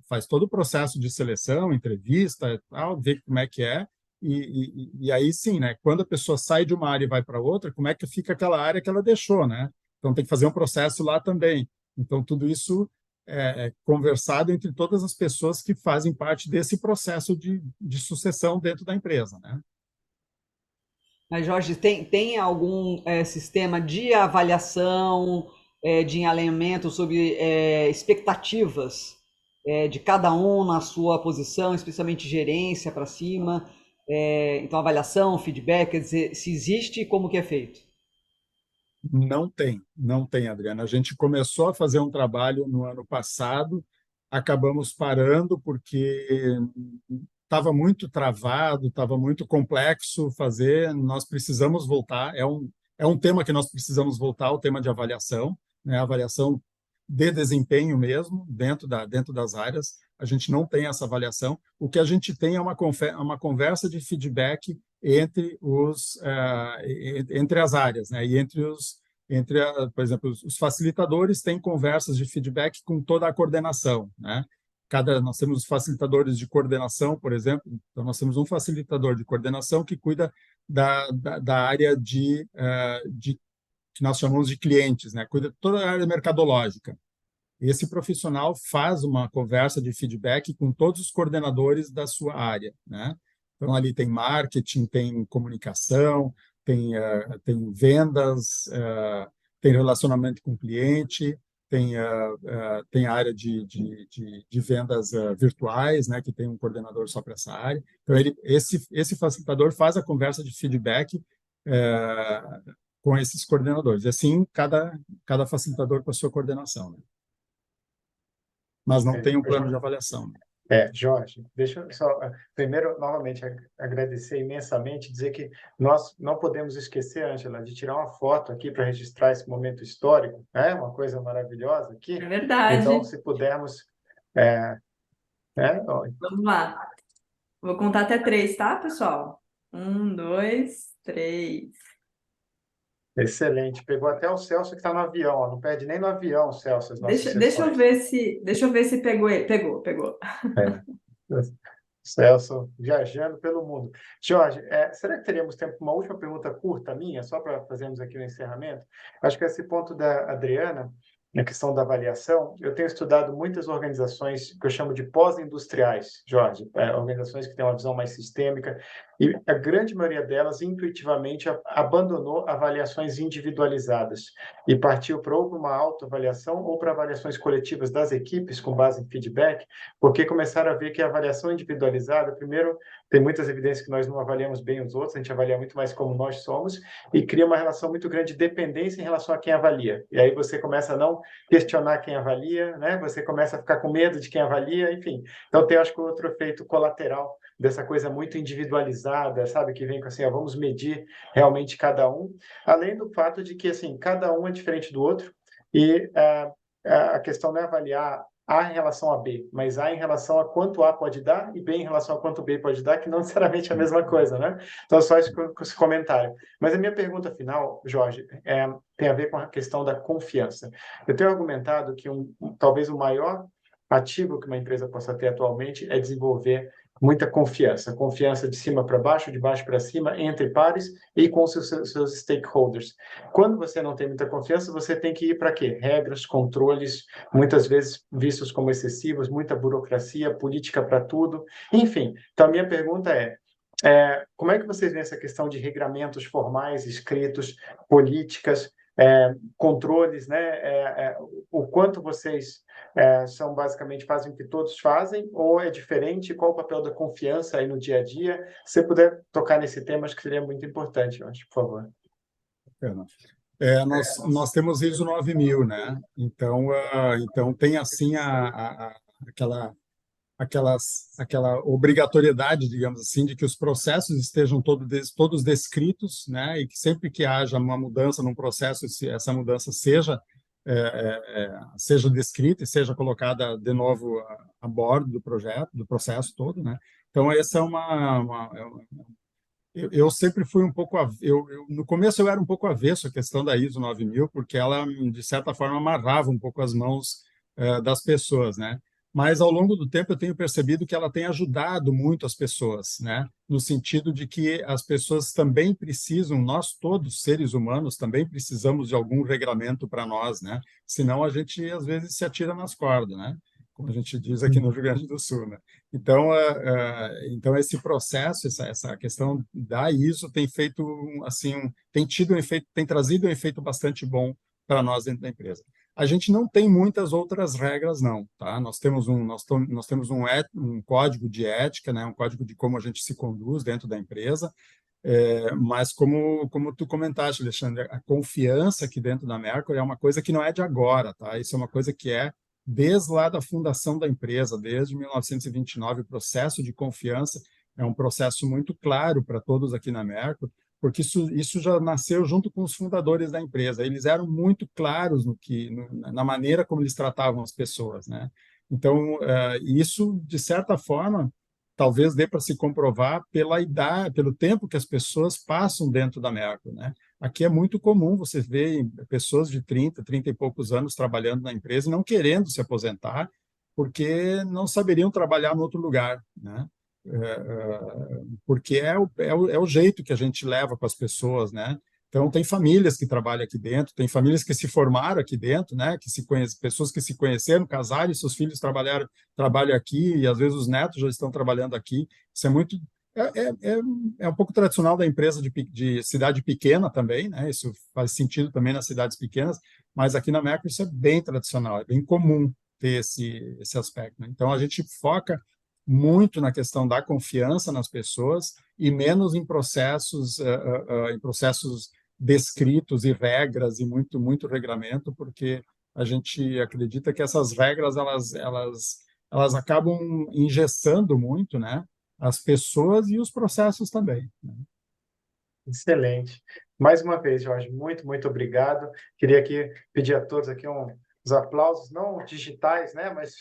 Faz todo o processo de seleção, entrevista, e tal, vê como é que é, e aí sim, né? Quando a pessoa sai de uma área e vai para outra, como é que fica aquela área que ela deixou, né? Então tem que fazer um processo lá também. Então tudo isso é conversado entre todas as pessoas que fazem parte desse processo de sucessão dentro da empresa, né? Mas, Jorge, tem algum sistema de avaliação, de alinhamento sobre expectativas de cada um na sua posição, especialmente gerência para cima? Então, avaliação, feedback, quer dizer, se existe, como que é feito? Não tem, Adriana. A gente começou a fazer um trabalho no ano passado, acabamos parando porque estava muito travado, estava muito complexo fazer, nós precisamos voltar, é um tema que nós precisamos voltar, o tema de avaliação, né? Avaliação de desempenho mesmo, dentro das áreas, a gente não tem essa avaliação, o que a gente tem é uma conversa de feedback entre as áreas, né? E por exemplo, os facilitadores têm conversas de feedback com toda a coordenação, né? Nós temos facilitadores de coordenação, por exemplo, então nós temos um facilitador de coordenação que cuida da área que nós chamamos de clientes, né? Cuida de toda a área mercadológica. Esse profissional faz uma conversa de feedback com todos os coordenadores da sua área, né? Então, ali tem marketing, tem comunicação, tem vendas, tem relacionamento com o cliente, tem a área de vendas virtuais, né, que tem um coordenador só para essa área. Então, esse facilitador faz a conversa de feedback com esses coordenadores. E assim, cada facilitador com a sua coordenação, né? Mas não tem um plano de avaliação, né? Jorge, deixa eu só, primeiro, novamente, agradecer imensamente, dizer que nós não podemos esquecer, Ângela, de tirar uma foto aqui para registrar esse momento histórico, né? Uma coisa maravilhosa aqui. É verdade. Então, se pudermos... Vamos lá. Vou contar até 3, tá, pessoal? 1, 2, 3. Excelente. Pegou até o Celso que está no avião, ó. Não perde nem no avião, Celso, as nossas Deixa eu ver se pegou ele. Pegou. Celso viajando pelo mundo. Jorge, será que teríamos tempo para uma última pergunta curta minha, só para fazermos aqui o encerramento? Acho que esse ponto da Adriana, na questão da avaliação, eu tenho estudado muitas organizações que eu chamo de pós-industriais, Jorge, organizações que têm uma visão mais sistêmica, e a grande maioria delas, intuitivamente, abandonou avaliações individualizadas e partiu para ou para uma autoavaliação ou para avaliações coletivas das equipes com base em feedback, porque começaram a ver que a avaliação individualizada, primeiro, tem muitas evidências que nós não avaliamos bem os outros, a gente avalia muito mais como nós somos, e cria uma relação muito grande de dependência em relação a quem avalia. E aí você começa a não questionar quem avalia, né? Você começa a ficar com medo de quem avalia, enfim. Então tem, acho que, outro efeito colateral dessa coisa muito individualizada, sabe? Que vem com assim, vamos medir realmente cada um, além do fato de que, assim, cada um é diferente do outro, e a questão não é avaliar A em relação a B, mas A em relação a quanto A pode dar e B em relação a quanto B pode dar, que não necessariamente é a mesma coisa, né? Então, só esse comentário. Mas a minha pergunta final, Jorge, tem a ver com a questão da confiança. Eu tenho argumentado que talvez o maior ativo que uma empresa possa ter atualmente é desenvolver muita confiança de cima para baixo, de baixo para cima, entre pares e com seus stakeholders. Quando você não tem muita confiança, você tem que ir para quê? Regras, controles, muitas vezes vistos como excessivos, muita burocracia, política para tudo, enfim. Então, a minha pergunta como é que vocês veem essa questão de regramentos formais, escritos, políticas, controles, né? O quanto vocês são basicamente fazem o que todos fazem, ou é diferente? Qual o papel da confiança aí no dia a dia? Se você puder tocar nesse tema, acho que seria muito importante, eu acho, por favor. Nós temos ISO 9000, né? Então tem assim aquela obrigatoriedade, digamos assim, de que os processos estejam todos descritos, né? E que sempre que haja uma mudança num processo, essa mudança seja descrita e seja colocada de novo a bordo do processo todo, né? Então essa Eu sempre fui um pouco... no começo eu era um pouco avesso à questão da ISO 9000, porque ela, de certa forma, amarrava um pouco as mãos das pessoas, né? Mas, ao longo do tempo, eu tenho percebido que ela tem ajudado muito as pessoas, né? No sentido de que as pessoas também precisam, nós todos, seres humanos, também precisamos de algum regramento para nós, né? Senão a gente, às vezes, se atira nas cordas, né? Como a gente diz aqui no Rio Grande do Sul, né? Então, então esse processo, essa questão da ISO tem feito assim, tem tido um efeito, tem trazido um efeito bastante bom para nós dentro da empresa. A gente não tem muitas outras regras, não, tá? Nós temos um código de ética, né? Um código de como a gente se conduz dentro da empresa, mas como tu comentaste, Alexandre, a confiança aqui dentro da Mercury é uma coisa que não é de agora, tá? Isso é uma coisa que é desde lá da fundação da empresa, desde 1929, o processo de confiança é um processo muito claro para todos aqui na Mercury, porque isso já nasceu junto com os fundadores da empresa. Eles eram muito claros na maneira como eles tratavam as pessoas, né? Então, isso, de certa forma, talvez dê para se comprovar pela idade, pelo tempo que as pessoas passam dentro da Mercury, né? Aqui é muito comum você ver pessoas de 30 e poucos anos trabalhando na empresa e não querendo se aposentar, porque não saberiam trabalhar em outro lugar, né? Porque é o jeito que a gente leva com as pessoas, né? Então, tem famílias que trabalham aqui dentro, tem famílias que se formaram aqui dentro, né? Pessoas que se conheceram, casaram e seus filhos trabalham aqui, e às vezes os netos já estão trabalhando aqui. Isso é muito... É um pouco tradicional da empresa de cidade pequena também, né? Isso faz sentido também nas cidades pequenas, mas aqui na Mercury isso é bem tradicional, é bem comum ter esse aspecto, né? Então, a gente foca muito na questão da confiança nas pessoas e menos em processos descritos e regras e muito regramento, porque a gente acredita que essas regras elas acabam engessando muito, né, as pessoas e os processos também, né? Excelente. Mais uma vez, Jorge, muito obrigado. Queria aqui pedir a todos aqui uns aplausos, não digitais, né, mas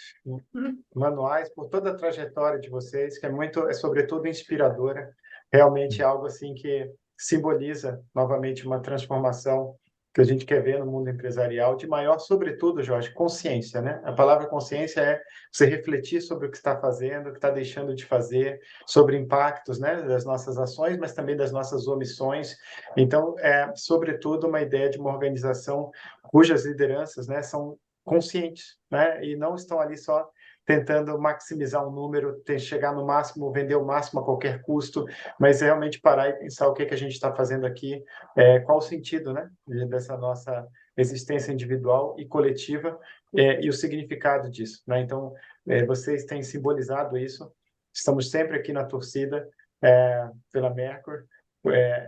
manuais, por toda a trajetória de vocês, que é sobretudo inspiradora. Realmente é algo assim que simboliza novamente uma transformação que a gente quer ver no mundo empresarial, de maior, sobretudo, Jorge, consciência, né? A palavra consciência é você refletir sobre o que está fazendo, o que está deixando de fazer, sobre impactos, né, das nossas ações, mas também das nossas omissões. Então, sobretudo, uma ideia de uma organização cujas lideranças, né, são conscientes, né, e não estão ali só tentando maximizar um número, chegar no máximo, vender o máximo a qualquer custo, mas realmente parar e pensar o que a gente está fazendo aqui, qual o sentido, né, dessa nossa existência individual e coletiva, e o significado disso, né? Então, vocês têm simbolizado isso, estamos sempre aqui na torcida pela Mercury,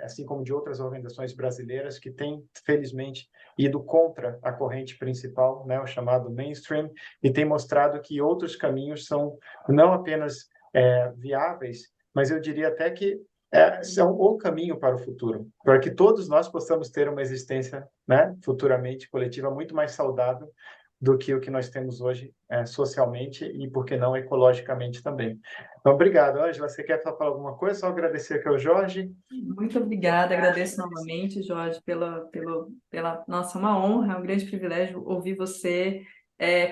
assim como de outras organizações brasileiras que têm, felizmente, ido contra a corrente principal, né, o chamado mainstream, e tem mostrado que outros caminhos são não apenas viáveis, mas eu diria até que são o caminho para o futuro, para que todos nós possamos ter uma existência, né, futuramente coletiva muito mais saudável do que o que nós temos hoje socialmente e, por que não, ecologicamente também. Então, obrigado, Ângela. Você quer falar alguma coisa? Só agradecer aqui ao Jorge. Muito obrigada, agradeço novamente, Jorge, nossa, uma honra, é um grande privilégio ouvir você.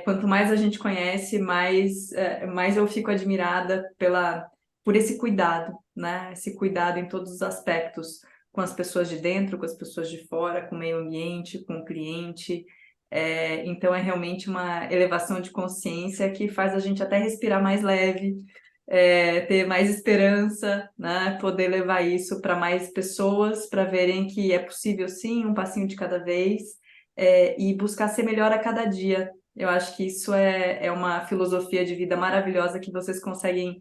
Quanto mais a gente conhece, mais eu fico admirada por esse cuidado, né? Esse cuidado em todos os aspectos, com as pessoas de dentro, com as pessoas de fora, com o meio ambiente, com o cliente. Então, é realmente uma elevação de consciência que faz a gente até respirar mais leve, ter mais esperança, né? Poder levar isso para mais pessoas, para verem que é possível, sim, um passinho de cada vez, e buscar ser melhor a cada dia. Eu acho que isso é uma filosofia de vida maravilhosa que vocês conseguem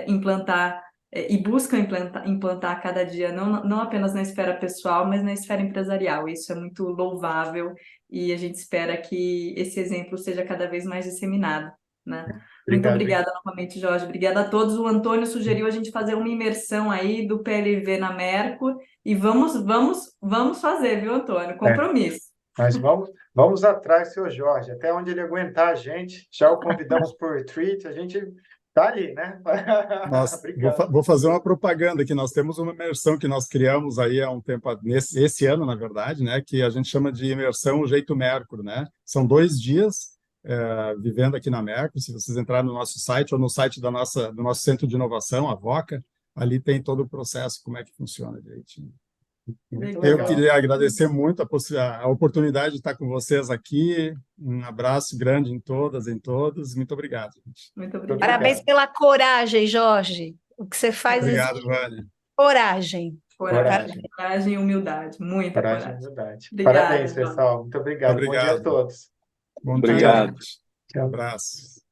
implantar e buscam implantar a cada dia, não apenas na esfera pessoal, mas na esfera empresarial. Isso é muito louvável e a gente espera que esse exemplo seja cada vez mais disseminado, né? Muito obrigada novamente, Jorge. Obrigada a todos. O Antônio sugeriu a gente fazer uma imersão aí do PLV na Merco e vamos fazer, viu, Antônio? Compromisso. Mas vamos atrás, seu Jorge, até onde ele aguentar a gente. Já o convidamos para o retreat. A gente Tá ali, né? Vou fazer uma propaganda aqui. Nós temos uma imersão que nós criamos aí há um tempo, esse ano, na verdade, né? Que a gente chama de imersão O Jeito Mercury, né? São 2 dias vivendo aqui na Mercury. Se vocês entrarem no nosso site ou no site do nosso centro de inovação, a VOCA, ali tem todo o processo, como é que funciona direitinho. Eu queria agradecer muito a oportunidade de estar com vocês aqui. Um abraço grande em todas, em todos. Muito obrigado, gente. Muito obrigada. Parabéns pela coragem, Jorge. O que você faz Obrigado, Vânia. coragem. Coragem e humildade. Muita Coragem e coragem. humildade. Obrigada, Parabéns, João. pessoal. Muito obrigado. Bom dia a todos. Bom Obrigado. dia. Um abraço.